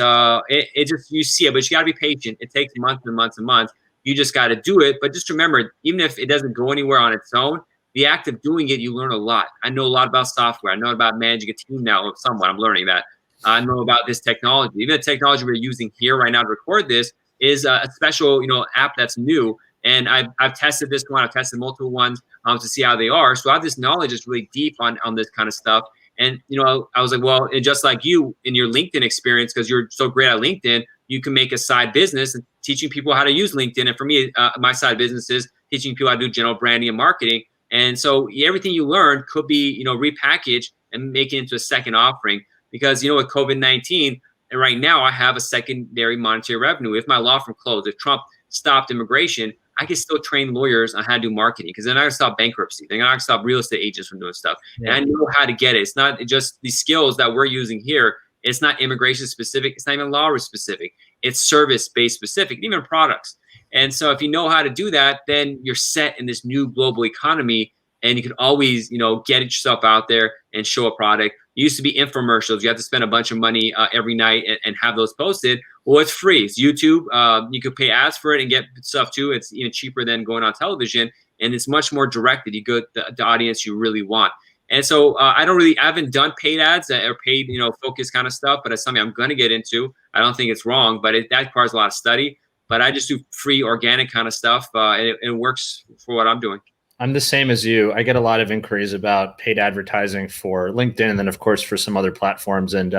it just, you see it, but you got to be patient. It takes months and months and months. You just got to do it. But just remember, even if it doesn't go anywhere on its own, the act of doing it, you learn a lot. I know a lot about software. I know about managing a team now. Somewhat, I'm learning that. I know about this technology. Even the technology we're using here right now to record this is a special, app that's new. And I've tested this one. I've tested multiple ones to see how they are. So I have this knowledge that's really deep on this kind of stuff. And, I was like, well, and just like you in your LinkedIn experience, because you're so great at LinkedIn, you can make a side business and teaching people how to use LinkedIn. And for me, my side business is teaching people how to do general branding and marketing. And so everything you learn could be, repackaged and make it into a second offering. Because, with COVID-19, and right now I have a secondary monetary revenue. If my law firm closed, if Trump stopped immigration, I can still train lawyers on how to do marketing, because then I can stop bankruptcy. Then I can stop real estate agents from doing stuff. Yeah. And I know how to get it. It's not just the skills that we're using here. It's not immigration specific. It's not even law specific. It's service-based specific, even products. And so if you know how to do that, then you're set in this new global economy, and you can always, get yourself out there and show a product. It used to be infomercials. You have to spend a bunch of money every night and have those posted. Well, it's free. It's YouTube. You could pay ads for it and get stuff too. It's even cheaper than going on television, and it's much more directed. You go to the audience you really want. And so I haven't done paid ads or paid, focus kind of stuff, but it's something I'm going to get into. I don't think it's wrong, but that requires a lot of study. But I just do free organic kind of stuff, and it works for what I'm doing. I'm the same as you. I get a lot of inquiries about paid advertising for LinkedIn, and then of course for some other platforms. And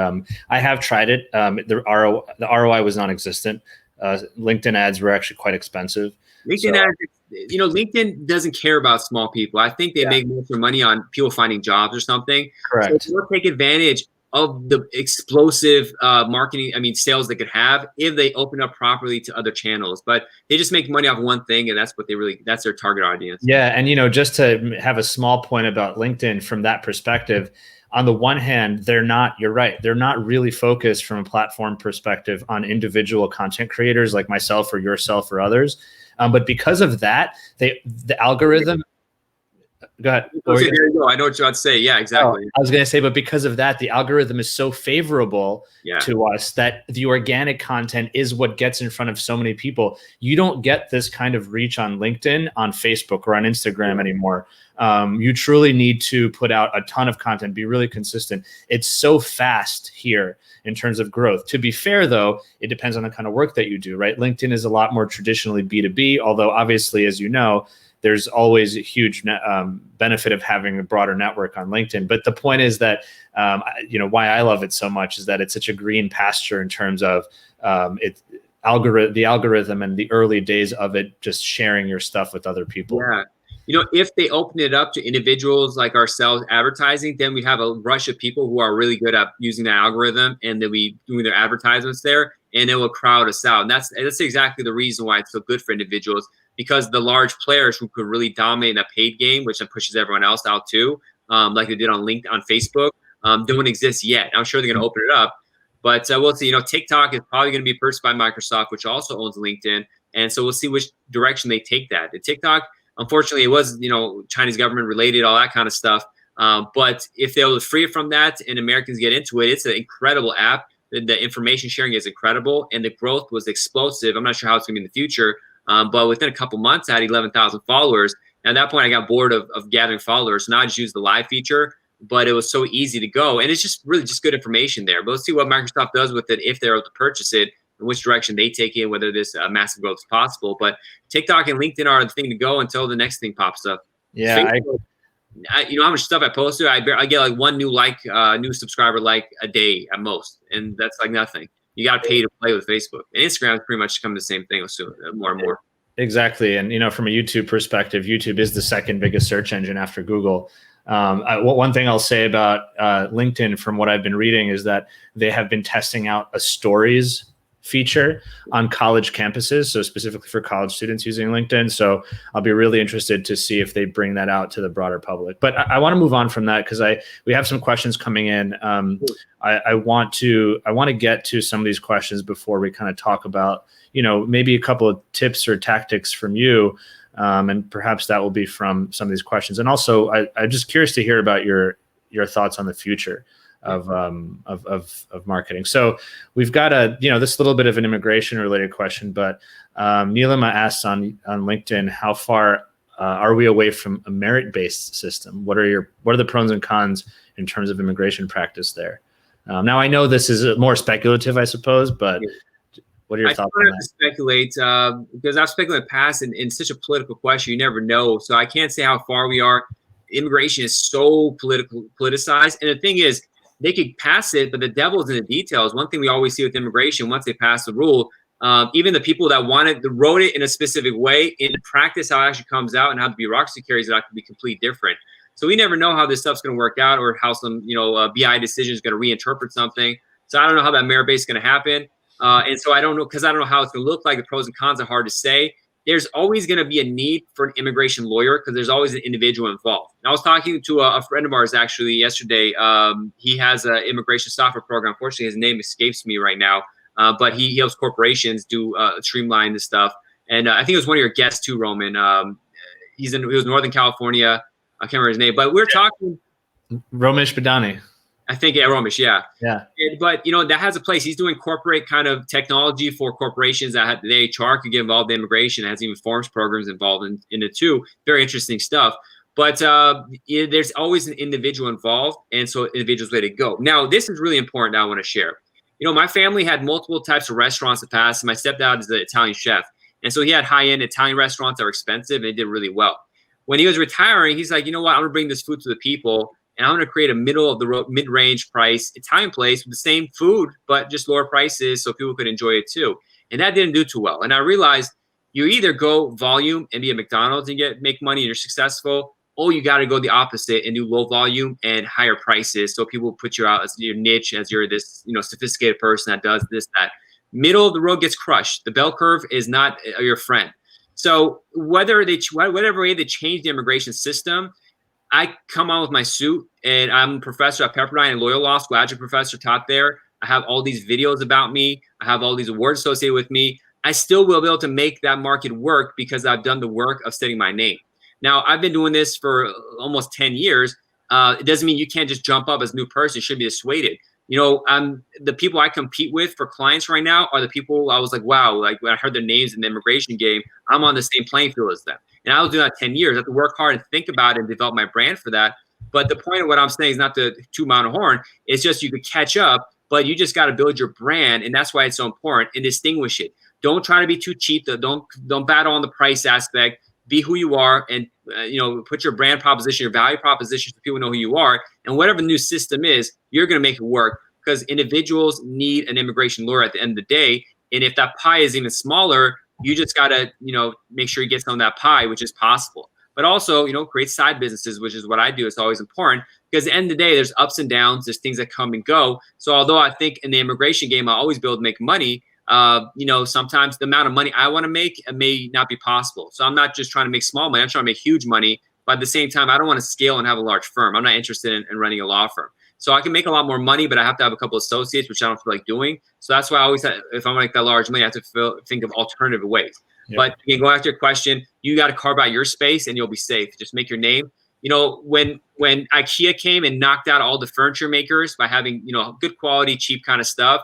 I have tried it. The ROI was non-existent. LinkedIn ads were actually quite expensive. LinkedIn ads, LinkedIn doesn't care about small people. I think they make most of their money on people finding jobs or something. Correct. So they'll take advantage of the explosive sales they could have if they open up properly to other channels. But they just make money off one thing, and that's their target audience. Yeah, and just to have a small point about LinkedIn from that perspective, on the one hand, you're right, they're not really focused from a platform perspective on individual content creators like myself or yourself or others. But because of that, the algorithm. Go ahead. There you go. I know what you're about to say. Yeah, exactly. I was going to say, but because of that, the algorithm is so favorable to us that the organic content is what gets in front of so many people. You don't get this kind of reach on LinkedIn, on Facebook, or on Instagram anymore. You truly need to put out a ton of content, be really consistent. It's so fast here in terms of growth. To be fair, though, it depends on the kind of work that you do, right? LinkedIn is a lot more traditionally B2B, although obviously, as you know, there's always a huge benefit of having a broader network on LinkedIn. But the point is that, why I love it so much is that it's such a green pasture in terms of the algorithm and the early days of it, just sharing your stuff with other people. Yeah. If they open it up to individuals like ourselves advertising, then we have a rush of people who are really good at using the algorithm, and they'll be doing their advertisements there, and it will crowd us out. And that's exactly the reason why it's so good for individuals. Because the large players who could really dominate that paid game, which then pushes everyone else out too, like they did on LinkedIn, on Facebook, don't exist yet. I'm sure they're going to open it up, but we'll see. TikTok is probably going to be purchased by Microsoft, which also owns LinkedIn, and so we'll see which direction they take that. The TikTok, unfortunately, it was Chinese government related, all that kind of stuff. But if they'll free it from that and Americans get into it, it's an incredible app. The information sharing is incredible, and the growth was explosive. I'm not sure how it's going to be in the future. But within a couple months, I had 11,000 followers. And at that point, I got bored of gathering followers. So now I just use the live feature, but it was so easy to go. And it's just really just good information there. But let's see what Microsoft does with it if they're able to purchase it, and which direction they take it, whether this massive growth is possible. But TikTok and LinkedIn are the thing to go until the next thing pops up. Yeah. Facebook, how much stuff I posted? I get like one new subscriber a day at most. And that's like nothing. You got to pay to play with Facebook, and Instagram is pretty much come the same thing soon, more and more. Exactly. And, from a YouTube perspective, YouTube is the second biggest search engine after Google. One thing I'll say about LinkedIn from what I've been reading is that they have been testing out a stories feature on college campuses, so specifically for college students using LinkedIn. So I'll be really interested to see if they bring that out to the broader public. But I want to move on from that because we have some questions coming in. I want to get to some of these questions before we kind of talk about, maybe a couple of tips or tactics from you, and perhaps that will be from some of these questions. And also, I'm just curious to hear about your thoughts on the future of marketing. So we've got this little bit of an immigration related question, but Neelima asks on LinkedIn, how far are we away from a merit-based system? What are the pros and cons in terms of immigration practice there? Now I know this is more speculative, I suppose, but what are your thoughts on that? I don't have to speculate because I've speculated in the past, and in such a political question, you never know. So I can't say how far we are. Immigration is so politicized, and the thing is, they could pass it, but the devil's in the details. One thing we always see with immigration, once they pass the rule, even the people that wrote it in a specific way, in practice, how it actually comes out and how the bureaucracy carries it out can be completely different. So we never know how this stuff's going to work out, or how some BI decision is going to reinterpret something. So I don't know how that merit base is going to happen. And so I don't know, because I don't know how it's going to look like. The pros and cons are hard to say. There's always going to be a need for an immigration lawyer because there's always an individual involved. And I was talking to a friend of ours actually yesterday. He has an immigration software program. Unfortunately, his name escapes me right now, but he helps corporations do streamline this stuff. And I think it was one of your guests too, Roman. He was Northern California. I can't remember his name, but we're talking. Romesh Badani. I think, yeah, Romesh, yeah. Yeah. But, that has a place. He's doing corporate kind of technology for corporations that the HR could get involved in immigration. It has even forms programs involved in it too. Very interesting stuff. But there's always an individual involved, and so individuals let it go. Now, this is really important that I want to share. My family had multiple types of restaurants in the past. My stepdad is an Italian chef. And so he had high-end Italian restaurants that were expensive, and they did really well. When he was retiring, he's like, you know what, I'm going to bring this food to the people, and I'm going to create a middle-of-the-road, mid-range price Italian place with the same food, but just lower prices so people could enjoy it too. And that didn't do too well. And I realized you either go volume and be a McDonald's and make money and you're successful, or you got to go the opposite and do low volume and higher prices so people put you out as your niche, as you're this sophisticated person that does this, that. Middle of the road gets crushed. The bell curve is not your friend. So whatever way they change the immigration system, I come on with my suit, and I'm a professor at Pepperdine and Loyola Law School, adjunct professor, taught there. I have all these videos about me. I have all these awards associated with me. I still will be able to make that market work because I've done the work of setting my name. Now, I've been doing this for almost 10 years. It doesn't mean you can't just jump up as a new person. You should be dissuaded. The people I compete with for clients right now are the people I was like, wow, like when I heard their names in the immigration game, I'm on the same playing field as them. And I was doing that 10 years. I have to work hard and think about it and develop my brand for that. But the point of what I'm saying is not to toot my own horn. It's just you could catch up, but you just got to build your brand. And that's why it's so important, and distinguish it. Don't try to be too cheap. Don't battle on the price aspect. Be who you are, and put your brand proposition, your value proposition, so people know who you are. And whatever the new system is, you're going to make it work, because individuals need an immigration lawyer at the end of the day. And if that pie is even smaller, you just got to, make sure you get some of that pie, which is possible. But also, create side businesses, which is what I do. It's always important, because at the end of the day, there's ups and downs. There's things that come and go. So although I think in the immigration game, I'll always be able to make money, sometimes the amount of money I want to make may not be possible. So I'm not just trying to make small money. I'm trying to make huge money. But at the same time, I don't want to scale and have a large firm. I'm not interested in running a law firm. So I can make a lot more money, but I have to have a couple of associates, which I don't feel like doing. So that's why I always, if I'm like that large money, I have to think of alternative ways. Yeah. But again, go back to your question, you got to carve out your space and you'll be safe. Just make your name. When IKEA came and knocked out all the furniture makers by having, good quality, cheap kind of stuff,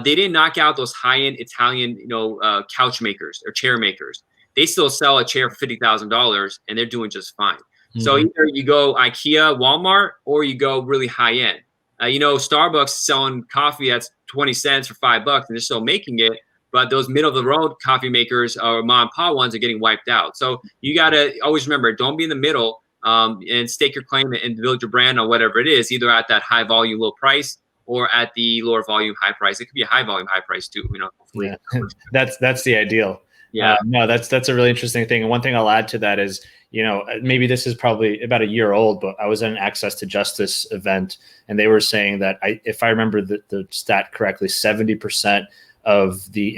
they didn't knock out those high-end Italian, couch makers or chair makers. They still sell a chair for $50,000 and they're doing just fine. Mm-hmm. So either you go IKEA, Walmart, or you go really high-end. Starbucks selling coffee that's 20 cents for $5 and they're still making it. But those middle-of-the-road coffee makers or mom-and-pop ones are getting wiped out. So you got to always remember, don't be in the middle and stake your claim and build your brand on whatever it is, either at that high-volume, low price or at the lower volume, high price. It could be a high volume, high price too. Yeah. That's the ideal. Yeah. No, that's a really interesting thing. And one thing I'll add to that is, maybe this is probably about a year old, but I was at an Access to Justice event, and they were saying that if I remember the stat correctly, 70% of the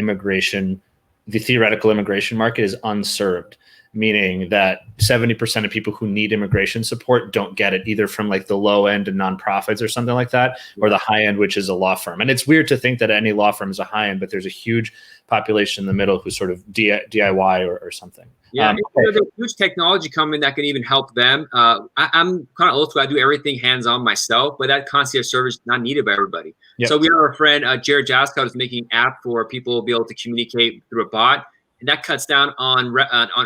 theoretical immigration market is unserved, meaning that 70% of people who need immigration support don't get it, either from like the low end and nonprofits or something like that, or the high end, which is a law firm. And it's weird to think that any law firm is a high end, but there's a huge population in the middle who sort of DIY or something. Yeah, there's huge technology coming that can even help them. I'm kind of old school. I do everything hands-on myself, but that concierge service is not needed by everybody. Yep. So we have our friend Jared Jaskow is making an app for people to be able to communicate through a bot, and that cuts down on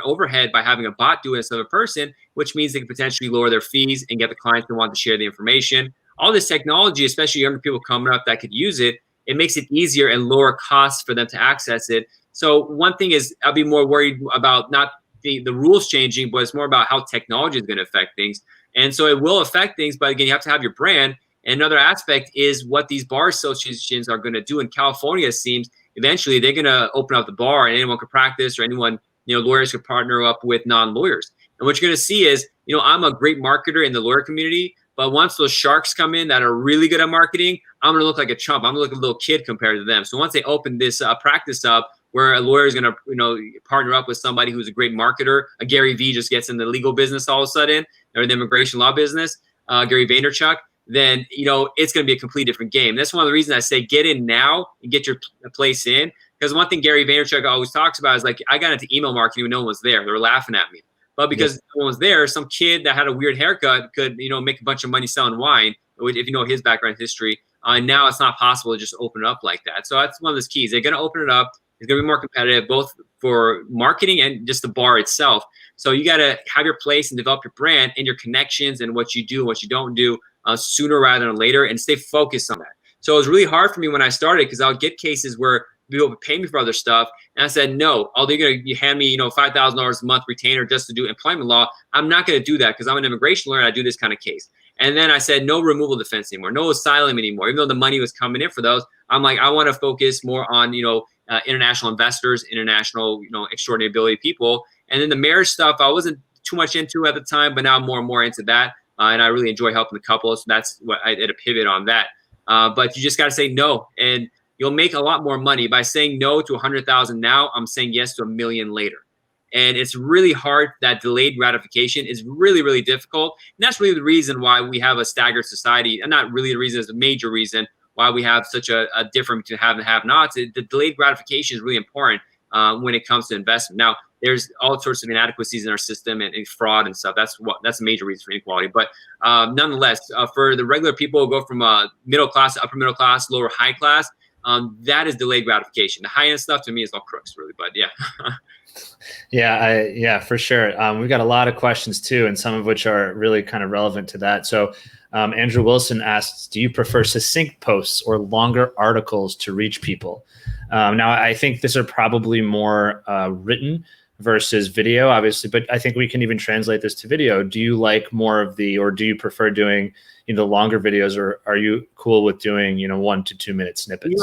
overhead by having a bot do it instead of a person, which means they can potentially lower their fees and get the clients to want to share the information. All this technology, especially younger people coming up that could use it, it makes it easier and lower costs for them to access it. So one thing is I'll be more worried about not the rules changing, but it's more about how technology is going to affect things. And so it will affect things, but again, you have to have your brand. And another aspect is what these bar associations are going to do. In California, it seems eventually they're going to open up the bar and anyone can practice, or anyone, lawyers could partner up with non-lawyers. And what you're going to see is, I'm a great marketer in the lawyer community, but once those sharks come in that are really good at marketing, I'm going to look like a chump. I'm going to look a little kid compared to them. So once they open this practice up, where a lawyer is going to, partner up with somebody who's a great marketer. A Gary Vee just gets in the legal business all of a sudden, or the immigration law business, Gary Vaynerchuk, then, it's going to be a completely different game. That's one of the reasons I say get in now and get your place in. Because one thing Gary Vaynerchuk always talks about is like, I got into email marketing when no one was there. They were laughing at me. But because no one was there, some kid that had a weird haircut could, make a bunch of money selling wine, if you know his background history. Now it's not possible to just open it up like that. So that's one of those keys. They're going to open it up. It's going to be more competitive, both for marketing and just the bar itself. So you got to have your place and develop your brand and your connections and what you do and what you don't do sooner rather than later, and stay focused on that. So it was really hard for me when I started, because I would get cases where people would pay me for other stuff, and I said, no, they're going to hand me, $5,000 a month retainer just to do employment law. I'm not going to do that, because I'm an immigration lawyer and I do this kind of case. And then I said, no removal defense anymore, no asylum anymore. Even though the money was coming in for those, I'm like, I want to focus more on, international investors, international, extraordinary ability people. And then the marriage stuff, I wasn't too much into at the time, but now I'm more and more into that. And I really enjoy helping the couple. So that's what I did, a pivot on that. But you just got to say no, and you'll make a lot more money by saying no to 100,000 now. I'm saying yes to 1 million later. And it's really hard. That delayed gratification is really, really difficult. And that's really the reason why we have a staggered society. And not really the reason, it's a major reason why we have such a difference between have and have-nots. The delayed gratification is really important when it comes to investment. Now, there's all sorts of inadequacies in our system and fraud and stuff. That's a major reason for inequality. But nonetheless, for the regular people who go from middle class to upper middle class, lower high class, that is delayed gratification. The high end stuff to me is all crooks, really. But yeah. Yeah, for sure. We've got a lot of questions too, and some of which are really kind of relevant to that. So Andrew Wilson asks, do you prefer succinct posts or longer articles to reach people? Now, I think these are probably more written versus video, obviously, but I think we can even translate this to video. Do you like more of or do you prefer doing longer videos, or are you cool with doing 1 to 2 minute snippets?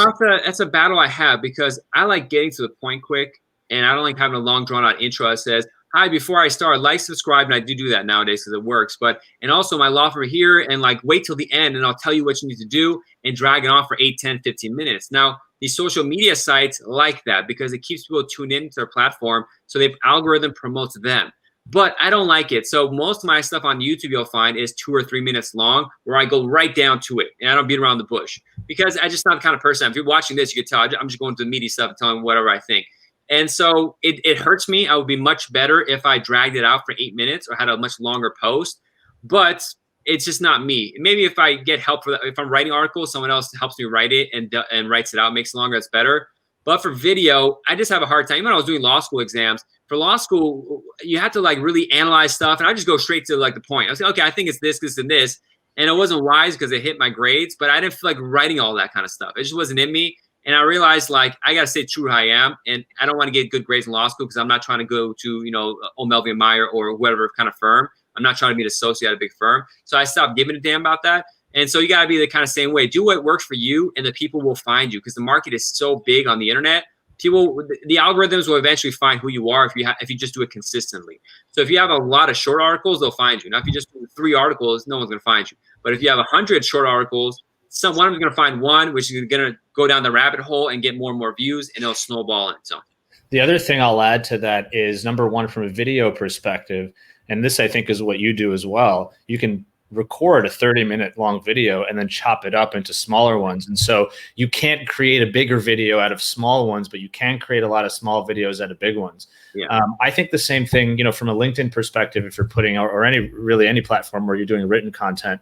That's a battle I have, because I like getting to the point quick. And I don't like having a long drawn out intro that says, hi, before I start, like, subscribe. And I do that nowadays because it works. And also my law firm here, and like wait till the end and I'll tell you what you need to do, and drag it on for 8, 10, 15 minutes. Now, these social media sites like that because it keeps people tuned into their platform. So the algorithm promotes them. But I don't like it. So most of my stuff on YouTube you'll find is 2 or 3 minutes long, where I go right down to it and I don't beat around the bush, because I just not the kind of person. If you're watching this, you can tell I'm just going to the meaty stuff and telling whatever I think. And so it hurts me. I would be much better if I dragged it out for 8 minutes or had a much longer post, but it's just not me. Maybe if I get help for that, if I'm writing articles, someone else helps me write it and writes it out, makes it longer, that's better. But for video, I just have a hard time. Even when I was doing law school exams, for law school, you have to like really analyze stuff. And I just go straight to like the point. I was like, okay, I think it's this, this, and this. And it wasn't wise because it hit my grades, but I didn't feel like writing all that kind of stuff. It just wasn't in me. And I realized, like, I got to stay true to who I am. And I don't want to get good grades in law school because I'm not trying to go to, O'Melveny & Meyer or whatever kind of firm. I'm not trying to be an associate at a big firm. So I stopped giving a damn about that. And so you got to be the kind of same way. Do what works for you, and the people will find you, because the market is so big on the internet. The algorithms will eventually find who you are if you just do it consistently. So if you have a lot of short articles, they'll find you. Now, if you just do 3 articles, no one's going to find you. But if you have 100 short articles one of them's going to find one, which is going to go down the rabbit hole and get more and more views, and it'll snowball on its own. The other thing I'll add to that is, number one, from a video perspective, and this I think is what you do as well, you can record a 30-minute long video and then chop it up into smaller ones. And so you can't create a bigger video out of small ones, but you can create a lot of small videos out of big ones. Yeah. I think the same thing, from a LinkedIn perspective, if you're putting out, or any platform where you're doing written content,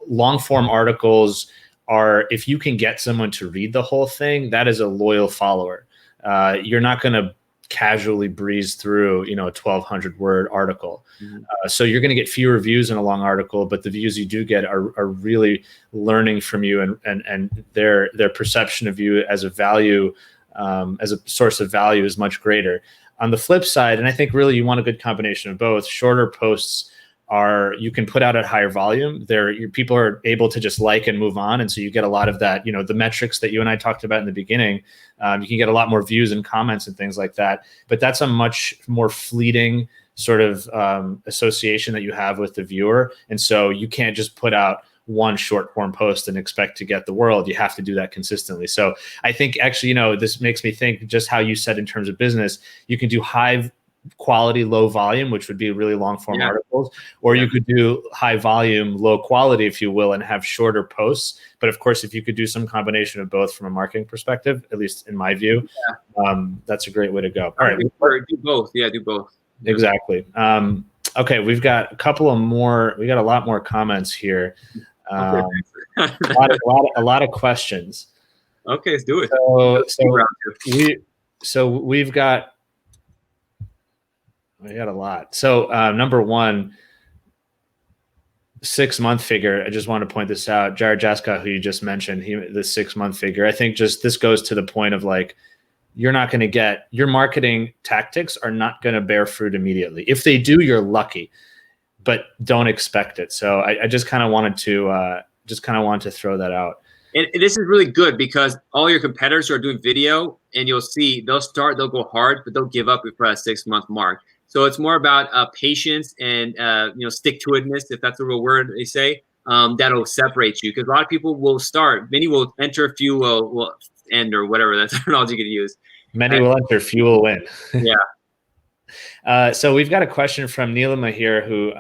long form articles are, if you can get someone to read the whole thing, that is a loyal follower. You're not going to casually breeze through, a 1,200 word article. Mm-hmm. So you're going to get fewer views in a long article, but the views you do get are really learning from you, and their perception of you as a value, as a source of value, is much greater. On the flip side, and I think really you want a good combination of both, shorter posts you can put out at higher volume. People are able to just like and move on. And so you get a lot of that, the metrics that you and I talked about in the beginning. You can get a lot more views and comments and things like that. But that's a much more fleeting sort of association that you have with the viewer. And so you can't just put out one short form post and expect to get the world. You have to do that consistently. So I think actually, this makes me think just how you said in terms of business, you can do high quality, low volume, which would be really long form articles, or you could do high volume, low quality, if you will, and have shorter posts. But of course, if you could do some combination of both from a marketing perspective, at least in my view, that's a great way to go. All right. Do both. Yeah, do both. Exactly. Okay. We've got we got a lot more comments here. A lot of questions. Okay, let's do it. We've got, we got a lot. So number one, 6-month figure. I just want to point this out. Jared Jaska, who you just mentioned, the 6-month figure. I think just this goes to the point of like, you're not going to get, your marketing tactics are not going to bear fruit immediately. If they do, you're lucky, but don't expect it. So I just kind of wanted to throw that out. And this is really good because all your competitors are doing video, and you'll see they'll go hard, but they'll give up before that 6-month mark. So it's more about patience and stick-to-itness, if that's a real word they say, that'll separate you. Because a lot of people will start, many will enter, a few will end, or whatever that terminology you could use. Many will enter, few will win. Yeah. So we've got a question from Neelima here, who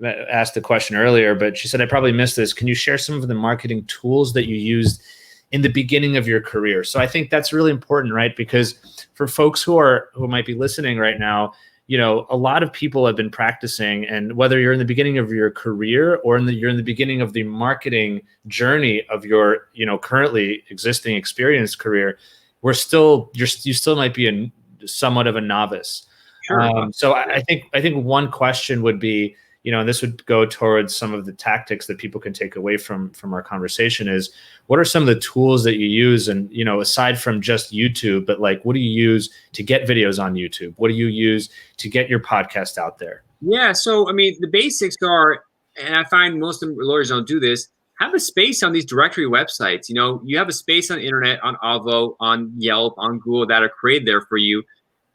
asked the question earlier, but she said, I probably missed this. Can you share some of the marketing tools that you used in the beginning of your career? So I think that's really important, right? Because for folks who might be listening right now, a lot of people have been practicing, and whether you're in the beginning of your career or you're in the beginning of the marketing journey of your, currently existing experienced career, you still might be somewhat of a novice. Sure. So I think one question would be, and this would go towards some of the tactics that people can take away from our conversation, is what are some of the tools that you use? And, aside from just YouTube, but like, what do you use to get videos on YouTube? What do you use to get your podcast out there? Yeah. So, the basics are, and I find most of the lawyers don't do this, have a space on these directory websites. You have a space on the internet, on Avvo, on Yelp, on Google, that are created there for you.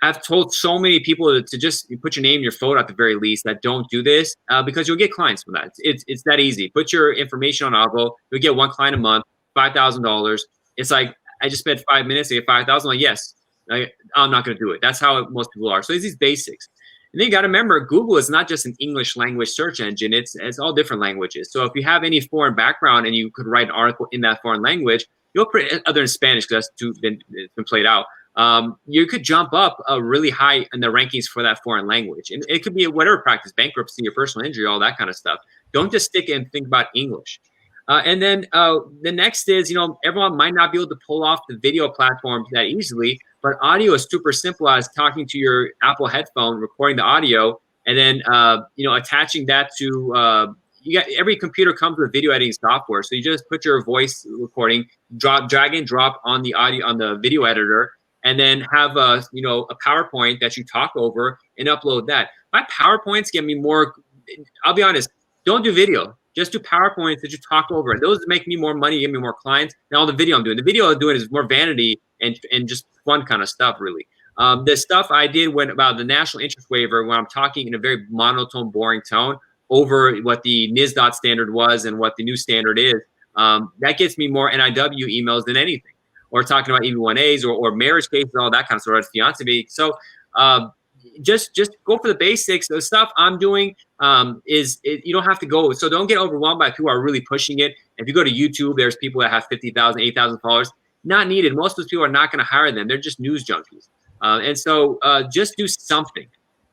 I've told so many people to just put your name and your photo at the very least that don't do this, because you'll get clients from that. It's that easy. Put your information on Avvo. You'll get one client a month, $5,000. It's like, I just spent 5 minutes to get 5,000. Like, yes, I'm not going to do it. That's how most people are. So it's these basics. And then you got to remember, Google is not just an English language search engine. It's all different languages. So if you have any foreign background and you could write an article in that foreign language, you'll put it other in Spanish, because it's been played out. You could jump up really high in the rankings for that foreign language. And it could be whatever practice, bankruptcy, your personal injury, all that kind of stuff. Don't just stick and think about English. And then the next is, everyone might not be able to pull off the video platforms that easily, but audio is super simple as talking to your Apple headphone, recording the audio, and then, attaching that to, every computer comes with video editing software. So you just put your voice recording, drag and drop on the audio, on the video editor, and then have a PowerPoint that you talk over and upload that. My PowerPoints get me more, I'll be honest, don't do video. Just do PowerPoints that you talk over. Those make me more money, give me more clients, than all the video I'm doing. The video I'm doing is more vanity and just fun kind of stuff, really. The stuff I did about the national interest waiver, when I'm talking in a very monotone, boring tone over what the NISDOT standard was and what the new standard is, That gets me more NIW emails than anything, or talking about EB1As or marriage cases, all that kind of stuff. Fiance. So just go for the basics. The stuff I'm doing you don't have to go. So don't get overwhelmed by people who are really pushing it. If you go to YouTube, there's people that have 50,000, 8,000 followers. Not needed. Most of those people are not going to hire them. They're just news junkies. And so just do something.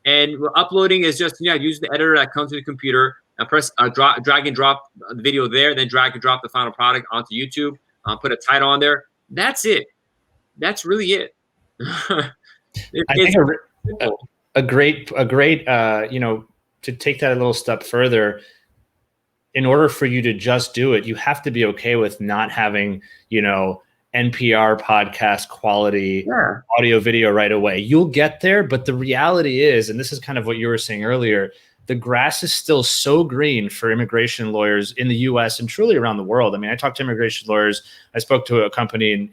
And uploading is just, use the editor that comes to the computer and press drag and drop the video there, then drag and drop the final product onto YouTube, put a title on there. That's it. That's really it. I think a great, to take that a little step further, in order for you to just do it, you have to be okay with not having, NPR podcast quality audio video right away. You'll get there, but the reality is, and this is kind of what you were saying earlier, the grass is still so green for immigration lawyers in the US and truly around the world. I mean, I talked to immigration lawyers. I spoke to a company in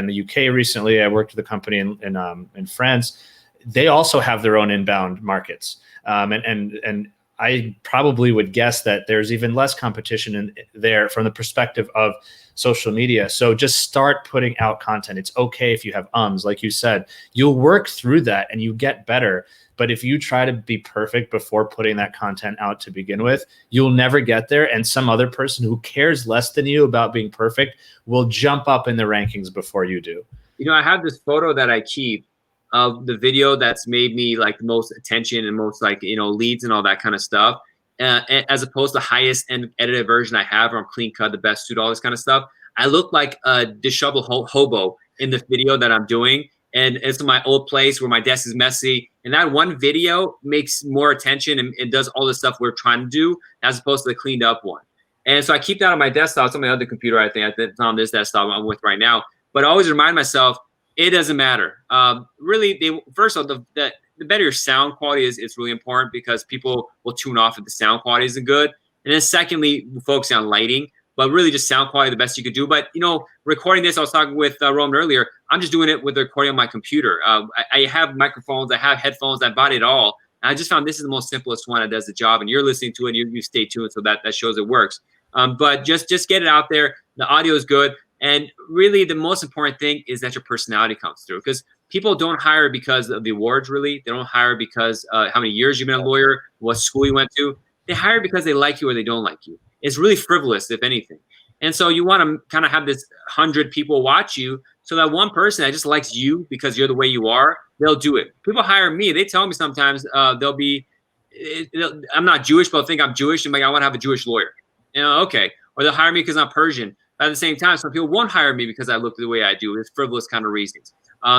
the UK recently. I worked with a company in France. They also have their own inbound markets. And I probably would guess that there's even less competition in there from the perspective of social media. So just start putting out content. It's okay if you have ums, like you said, you'll work through that and you get better. But if you try to be perfect before putting that content out to begin with, you'll never get there. And some other person who cares less than you about being perfect will jump up in the rankings before you do. I have this photo that I keep of the video that's made me like the most attention and most leads and all that kind of stuff, as opposed to highest end edited version I have, where I'm clean cut, the best suit, all this kind of stuff. I look like a disheveled hobo in the video that I'm doing. And it's my old place where my desk is messy. And that one video makes more attention and does all the stuff we're trying to do, as opposed to the cleaned up one. And so I keep that on my desktop. It's on my other computer, I think. It's on this desktop I'm with right now. But I always remind myself, it doesn't matter. Really, first of all, the better your sound quality is, it's really important, because people will tune off if the sound quality isn't good. And then secondly, focus on lighting, but really just sound quality the best you could do. But, recording this, I was talking with Roman earlier, I'm just doing it with the recording on my computer. I have microphones, I have headphones, I bought it all. And I just found this is the most simplest one that does the job, and you're listening to it, you stay tuned, so that shows it works. But just get it out there. The audio is good. And really, the most important thing is that your personality comes through, because people don't hire because of the awards, really. They don't hire because how many years you've been a lawyer, what school you went to. They hire because they like you or they don't like you. It's really frivolous, if anything. And so you want to kind of have this 100 people watch you, so that one person that just likes you because you're the way you are, they'll do it. People hire me. They tell me sometimes I'm not Jewish, but they'll think I'm Jewish. And I want to have a Jewish lawyer. Okay. Or they'll hire me because I'm Persian. At the same time, some people won't hire me because I look the way I do. It's frivolous kind of reasons.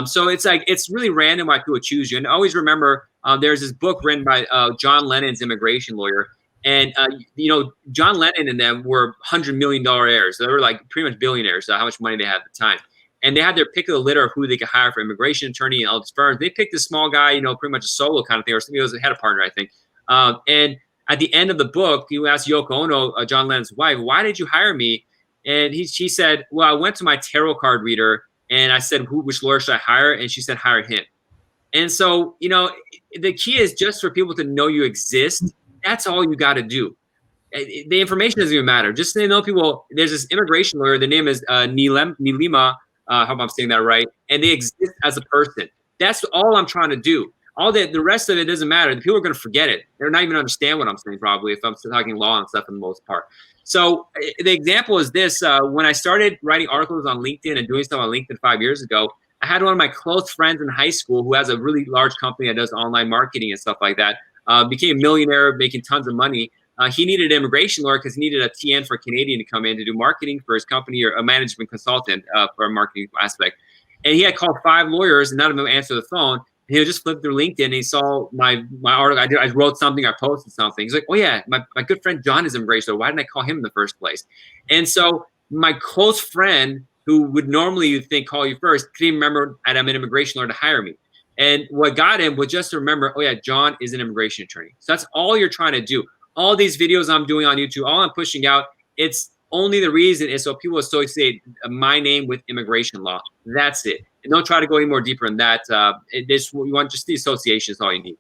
So it's really random why people choose you. And always remember, there's this book written by John Lennon's immigration lawyer. And, John Lennon and them were $100 million heirs. They were like pretty much billionaires, how much money they had at the time. And they had their pick of the litter of who they could hire for immigration attorney and all these firms. They picked this small guy, pretty much a solo kind of thing, or somebody who had a partner, I think. And at the end of the book, you asked Yoko Ono, John Lennon's wife, why did you hire me? And she said, well, I went to my tarot card reader and I said, which lawyer should I hire? And she said, hire him. And so, the key is just for people to know you exist. That's all you got to do. The information doesn't even matter. Just to know people, there's this immigration lawyer. The name is Nilima. I hope I'm saying that right. And they exist as a person. That's all I'm trying to do. All the rest of it doesn't matter. The people are going to forget it. They're not even understand what I'm saying, probably, if I'm still talking law and stuff for the most part. So the example is this. When I started writing articles on LinkedIn and doing stuff on LinkedIn 5 years ago, I had one of my close friends in high school who has a really large company that does online marketing and stuff like that. Became a millionaire, making tons of money. He needed an immigration lawyer because he needed a TN for a Canadian to come in to do marketing for his company, or a management consultant for a marketing aspect. And he had called 5 lawyers, and none of them answered the phone. And he just flipped through LinkedIn and he saw my article. I wrote something, I posted something. He's like, oh yeah, my good friend John is immigration lawyer. Why didn't I call him in the first place? And so my close friend, who would normally think call you first, couldn't even remember I'm an immigration lawyer to hire me. And what got him was just to remember, oh yeah, John is an immigration attorney. So that's all you're trying to do. All these videos I'm doing on YouTube, all I'm pushing out, it's only the reason is so people associate my name with immigration law. That's it. And don't try to go any more deeper than that. We want just the association is all you need.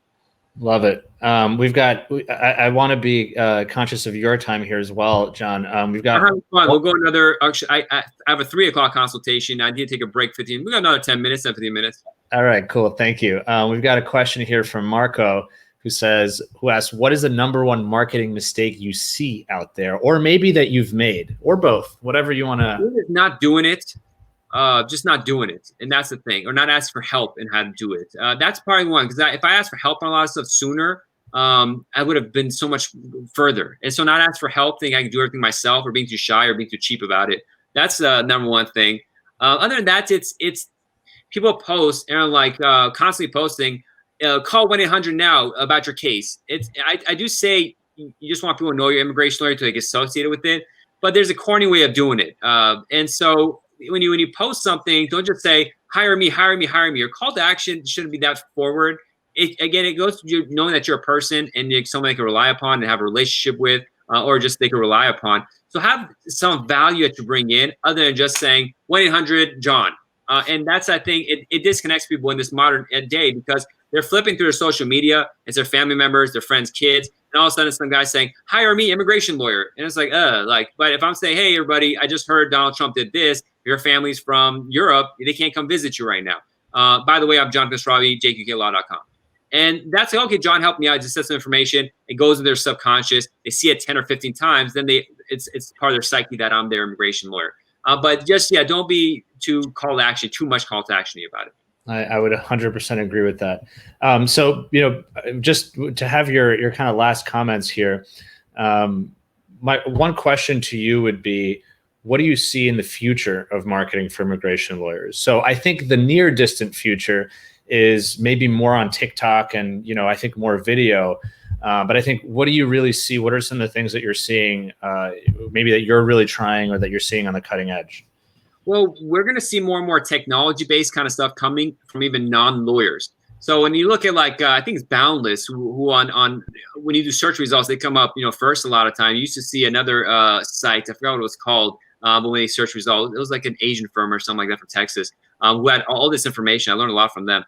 Love it. I want to be conscious of your time here as well, John. We've We're got, having fun. We'll go another. Actually, I have a 3 o'clock consultation. I did take a break 15. We got another 10 minutes, 15 minutes. all right, cool. Thank you. We've got a question here from Marco who asks, what is the number one marketing mistake you see out there, or maybe that you've made, or both, whatever you want to. Not doing it. Just not doing it, and that's the thing, or not asking for help in how to do it. That's probably one, because if I asked for help on a lot of stuff sooner, I would have been so much further. And so not ask for help, think I can do everything myself, or being too shy, or being too cheap about it. That's the number one thing. Other than that, it's people post and are like constantly posting, call 1-800 now about your case. I do say you just want people to know your immigration lawyer to get associated with it, but there's a corny way of doing it. And so when you post something, don't just say hire me, hire me, hire me. Your call to action shouldn't be that forward. It goes to you knowing that you're a person and you're someone they can rely upon and have a relationship with, or just they can rely upon. So have some value that you bring in, other than just saying 1-800 John. And that's, I think, it disconnects people in this modern day, because they're flipping through their social media. It's their family members, their friends' kids, and all of a sudden some guy saying, hire me, immigration lawyer. And it's like, but if I'm saying, hey, everybody, I just heard Donald Trump did this. Your family's from Europe. They can't come visit you right now. By the way, I'm John Khosravi, jqklaw.com. And that's like, okay, John helped me out. Just set some information. It goes in their subconscious. They see it 10 or 15 times. Then it's part of their psyche that I'm their immigration lawyer. But just, don't be too much call to action about it. I would 100% agree with that. So, just to have your kind of last comments here, my one question to you would be, what do you see in the future of marketing for immigration lawyers? So I think the near distant future is maybe more on TikTok and, I think more video. But I think, what do you really see? What are some of the things that you're seeing, maybe that you're really trying or that you're seeing on the cutting edge? Well, we're going to see more and more technology-based kind of stuff coming from even non-lawyers. So when you look at I think it's Boundless, who on when you do search results, they come up, first a lot of time. You used to see another site, I forgot what it was called, but when they search results, it was like an Asian firm or something like that from Texas, who had all this information. I learned a lot from them.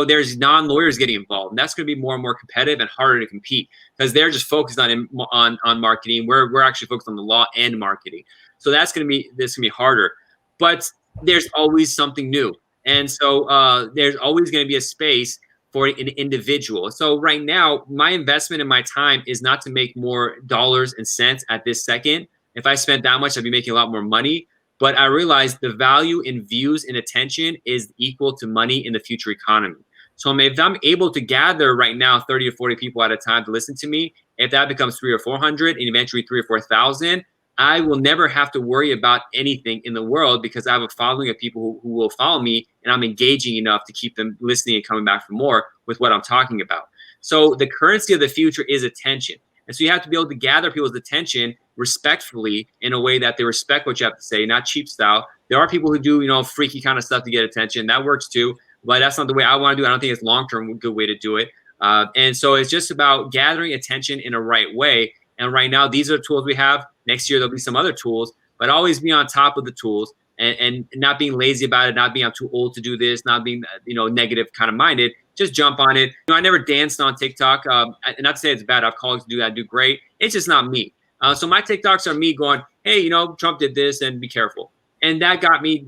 There's non-lawyers getting involved, and that's going to be more and more competitive and harder to compete, because they're just focused on marketing. We're actually focused on the law and marketing. So this going to be harder, but there's always something new. And so there's always going to be a space for an individual. So right now, my investment in my time is not to make more dollars and cents at this second. If I spent that much, I'd be making a lot more money. But I realize the value in views and attention is equal to money in the future economy. So if I'm able to gather right now 30 to 40 people at a time to listen to me, if that becomes 300 or 400 and eventually 3,000 or 4,000, I will never have to worry about anything in the world, because I have a following of people who will follow me, and I'm engaging enough to keep them listening and coming back for more with what I'm talking about. So the currency of the future is attention. And so you have to be able to gather people's attention respectfully, in a way that they respect what you have to say, not cheap style. There are people who do, freaky kind of stuff to get attention. That works too, but that's not the way I want to do it. I don't think it's long-term a good way to do it. And so it's just about gathering attention in a right way. And right now, these are the tools we have. Next year, there'll be some other tools, but always be on top of the tools, and not being lazy about it, not being I'm too old to do this, not being, negative kind of minded. Just jump on it. I never danced on TikTok. And not to say it's bad. I have colleagues who do that, do great. It's just not me. So my TikToks are me going, hey, Trump did this, and be careful. And that got me,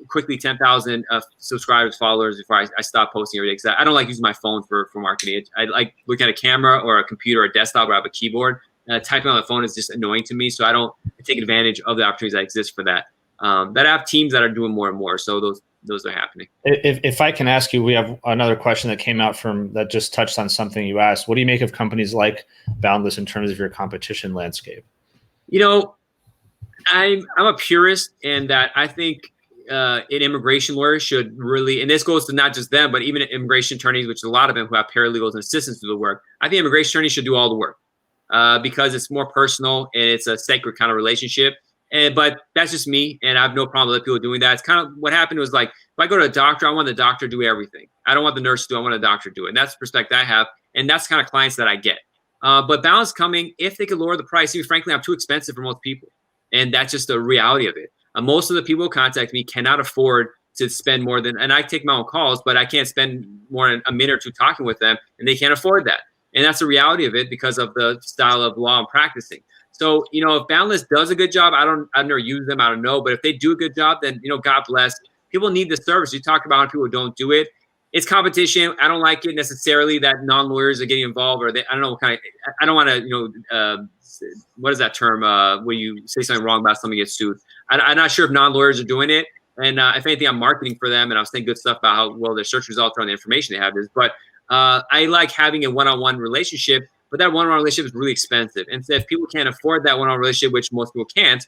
quickly 10,000 subscribers, followers before I stopped posting every day, because I don't like using my phone for marketing. I like looking at a camera or a computer or a desktop where I have a keyboard. Typing on the phone is just annoying to me, so I don't take advantage of the opportunities that exist for that. But I have teams that are doing more and more, so those are happening. If I can ask you, we have another question that came out that just touched on something you asked. What do you make of companies like Boundless in terms of your competition landscape? I'm a purist in that I think an immigration lawyer should really, and this goes to not just them, but even immigration attorneys, which a lot of them who have paralegals and assistants do the work. I think immigration attorneys should do all the work. Because it's more personal and it's a sacred kind of relationship. But that's just me, and I have no problem with people doing that. It's kind of what happened was, if I go to a doctor, I want the doctor to do everything. I don't want the nurse to do it. I want the doctor to do it. And that's the perspective I have, and that's the kind of clients that I get. But Balance coming, if they could lower the price, frankly, I'm too expensive for most people. And that's just the reality of it. Most of the people who contact me cannot afford to spend more than, and I take my own calls, but I can't spend more than a minute or two talking with them, and they can't afford that. And that's the reality of it because of the style of law I'm practicing. So, you know, if Boundless does a good job, I've never used them, I don't know. But if they do a good job, then, you know, God bless. People need the service. You talk about how people don't do it. It's competition. I don't like it necessarily that non-lawyers are getting involved, or they, I don't know what kind of, I don't want to, you know, what is that term when you say something wrong about something gets sued? I'm not sure if non-lawyers are doing it. And if anything, I'm marketing for them, and I was saying good stuff about how well their search results are on the information they have is. But I like having a one-on-one relationship, but that one-on-one relationship is really expensive. And so if people can't afford that one-on-one relationship, which most people can't,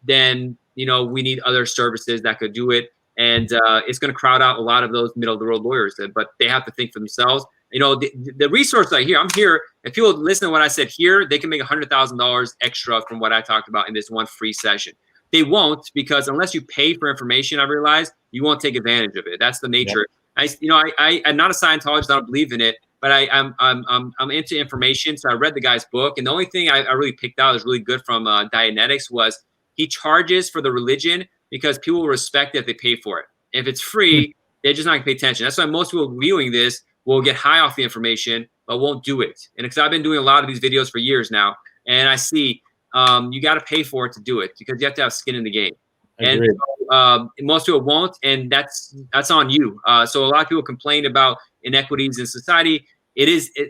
then, you know, we need other services that could do it. And it's going to crowd out a lot of those middle-of-the-road lawyers, but they have to think for themselves. You know, the resource I hear, I'm here. If people listen to what I said here, they can make $100,000 extra from what I talked about in this one free session. They won't, because unless you pay for information, I realize you won't take advantage of it. That's the nature. Yep. I'm not a Scientologist. I don't believe in it, but I'm into information. So I read the guy's book, and the only thing I really picked out is really good from Dianetics was he charges for the religion because people will respect it if they pay for it. If it's free, they're just not going to pay attention. That's why most people viewing this will get high off the information, but won't do it. And because I've been doing a lot of these videos for years now, and I see you got to pay for it to do it because you have to have skin in the game. And so, most people won't, and that's on you. So a lot of people complain about inequities in society.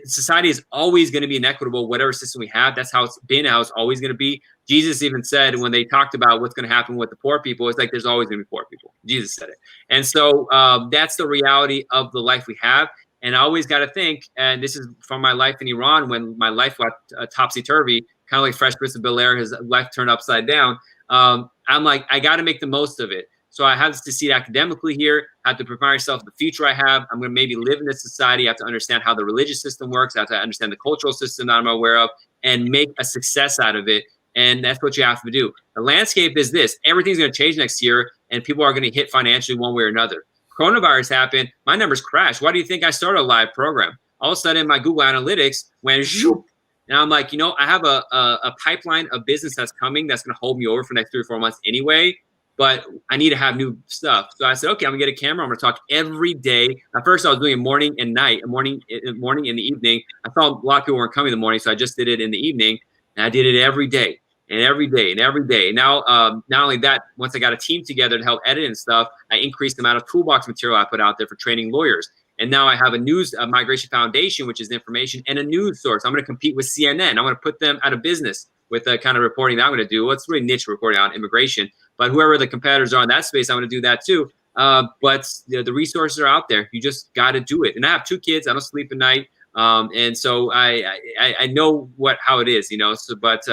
Society is always going to be inequitable, whatever system we have. That's how it's been, how it's always going to be. Jesus even said when they talked about what's going to happen with the poor people, it's like there's always going to be poor people. Jesus said it. And so that's the reality of the life we have. And I always got to think, and this is from my life in Iran when my life went topsy-turvy, kind of like Fresh Prince of Bel-Air, his life turned upside down. I'm like, I got to make the most of it. So I have to see it academically here. I have to prepare myself for the future I have. I'm going to maybe live in this society. I have to understand how the religious system works. I have to understand the cultural system that I'm aware of and make a success out of it. And that's what you have to do. The landscape is this. Everything's going to change next year, and people are going to hit financially one way or another. Coronavirus happened. My numbers crashed. Why do you think I started a live program? All of a sudden, my Google Analytics went zoop. And I'm like, you know, I have a pipeline of business that's coming that's going to hold me over for the next 3 or 4 months anyway. But I need to have new stuff. So I said, okay, I'm gonna get a camera. I'm gonna talk every day. At first, I was doing morning and night, morning in the evening. I thought a lot of people weren't coming in the morning, so I just did it in the evening. And I did it every day and every day and every day. Now, not only that, once I got a team together to help edit and stuff, I increased the amount of toolbox material I put out there for training lawyers. And now I have a migration foundation, which is information, and a news source. I'm going to compete with CNN. I'm going to put them out of business with the kind of reporting that I'm going to do. Well, it's really niche reporting on immigration, but whoever the competitors are in that space, I'm going to do that too. But the resources are out there. You just got to do it. And I have 2 kids. I don't sleep at night, and so I know how it is, you know. So, but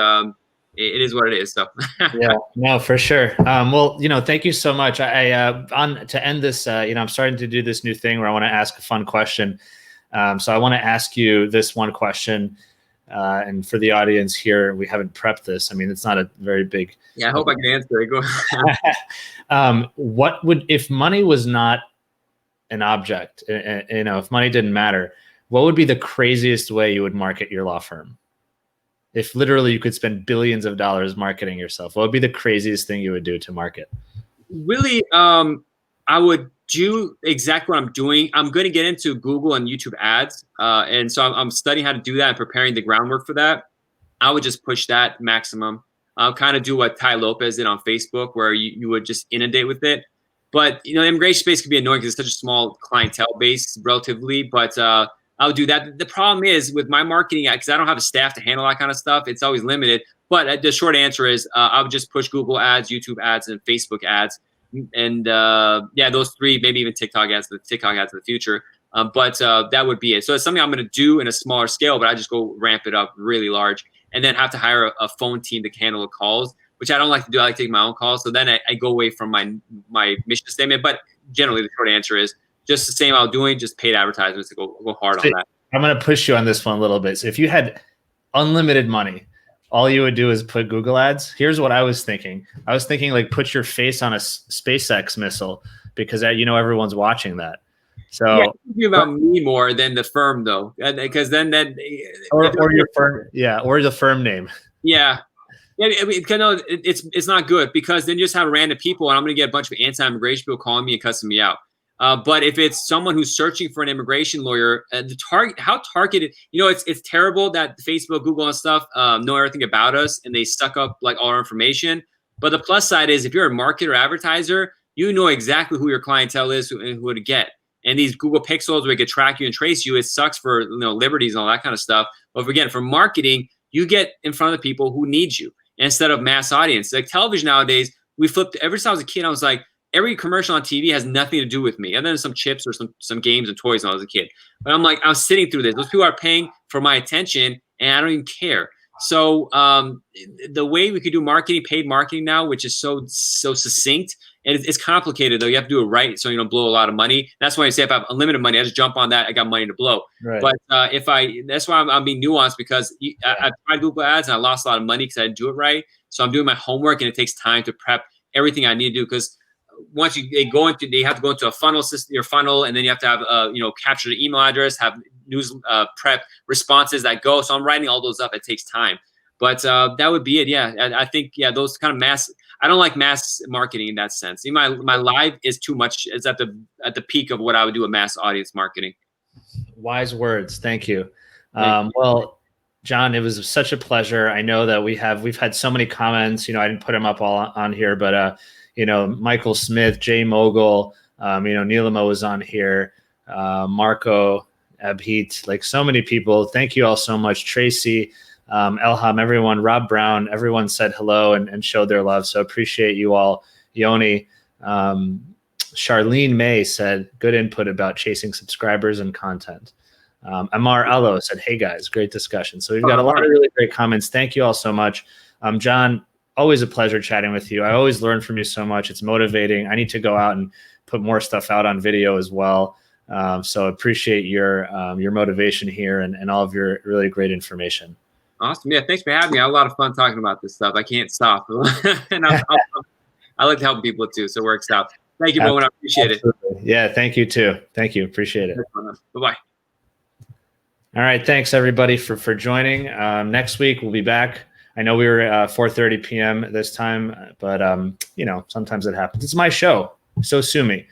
it is what it is. So yeah, no, for sure. Well, you know, thank you so much. To end this, you know, I'm starting to do this new thing where I want to ask a fun question. So I want to ask you this one question, and for the audience here, we haven't prepped this. I mean, it's not a very big. Yeah, I hope I can answer it. Go ahead. What would, if money was not an object, you know, if money didn't matter, what would be the craziest way you would market your law firm? If literally you could spend billions of dollars marketing yourself, what would be the craziest thing you would do to market? Really, I would do exactly what I'm doing. I'm going to get into Google and YouTube ads. And so I'm studying how to do that and preparing the groundwork for that. I would just push that maximum. I'll kind of do what Ty Lopez did on Facebook, where you would just inundate with it. But, you know, the immigration space can be annoying because it's such a small clientele base relatively, but I'll do that. The problem is with my marketing, because I don't have a staff to handle that kind of stuff, it's always limited. But the short answer is I would just push Google ads, YouTube ads, and Facebook ads. And yeah, those 3, maybe even TikTok ads in the future. But that would be it. So it's something I'm going to do in a smaller scale, but I just go ramp it up really large and then have to hire a phone team to handle the calls, which I don't like to do. I like to take my own calls. So then I go away from my mission statement. But generally, the short answer is just the same I'm doing, just paid advertisements to go hard on that. I'm going to push you on this one a little bit. So if you had unlimited money, all you would do is put Google ads. Here's what I was thinking. I was thinking like put your face on a SpaceX missile because you know everyone's watching that. So yeah, thinking about me more than the firm though, because then or your firm, yeah, or the firm name. Yeah. Yeah, I mean, no, it's not good because then you just have random people, and I'm going to get a bunch of anti-immigration people calling me and cussing me out. But if it's someone who's searching for an immigration lawyer, how targeted, it's terrible that Facebook, Google, and stuff know everything about us and they suck up like all our information. But the plus side is if you're a marketer or advertiser, you know exactly who your clientele is and who to get. And these Google Pixels where they could track you and trace you, it sucks for liberties and all that kind of stuff. But again, for marketing, you get in front of the people who need you instead of mass audience. Like television nowadays, we flipped. Ever since I was a kid, I was like, every commercial on TV has nothing to do with me, other than some chips or some games and toys when I was a kid. But I'm like, I'm sitting through this. Those people are paying for my attention, and I don't even care. So the way we could do marketing, paid marketing now, which is so succinct, and it's complicated though. You have to do it right, so you don't blow a lot of money. That's why I say if I have unlimited money, I just jump on that. I got money to blow. Right. But that's why I'm being nuanced because I tried Google Ads and I lost a lot of money because I didn't do it right. So I'm doing my homework, and it takes time to prep everything I need to do because once they have to go into a funnel system, your funnel, and then you have to have capture the email address, have news prep responses that go. So I'm writing all those up. It takes time, but that would be it. Yeah, I think those kind of mass. I don't like mass marketing in that sense. My live is too much. It's at the peak of what I would do with mass audience marketing. Wise words. Thank you. Well, John, it was such a pleasure. I know that we've had so many comments. I didn't put them up all on here, but Michael Smith, Jay Mogul, Neelima was on here, Marco, Abhit, like so many people. Thank you all so much. Tracy, Elham, everyone, Rob Brown, everyone said hello and showed their love. So appreciate you all. Yoni, Charlene May said, good input about chasing subscribers and content. Amar Allo said, hey guys, great discussion. So we've got a lot of really great comments. Thank you all so much. John, always a pleasure chatting with you. I always learn from you so much. It's motivating. I need to go out and put more stuff out on video as well. So appreciate your motivation here and all of your really great information. Awesome. Yeah. Thanks for having me. I had a lot of fun talking about this stuff. I can't stop. And I like to help people too. So it works out. Thank you, Bowen. I appreciate it. Yeah. Thank you too. Thank you. Appreciate it. Bye-bye. All right. Thanks everybody for joining. Next week we'll be back. I know we were 4:30 p.m. this time, but sometimes it happens. It's my show, so sue me.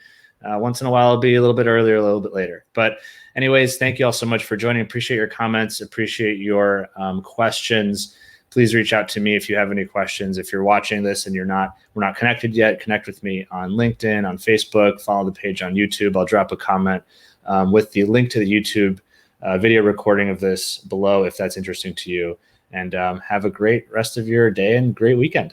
Once in a while, it'll be a little bit earlier, a little bit later. But anyways, thank you all so much for joining. Appreciate your comments. Appreciate your questions. Please reach out to me if you have any questions. If you're watching this and we're not connected yet, connect with me on LinkedIn, on Facebook, follow the page on YouTube. I'll drop a comment with the link to the YouTube video recording of this below if that's interesting to you. And have a great rest of your day and great weekend.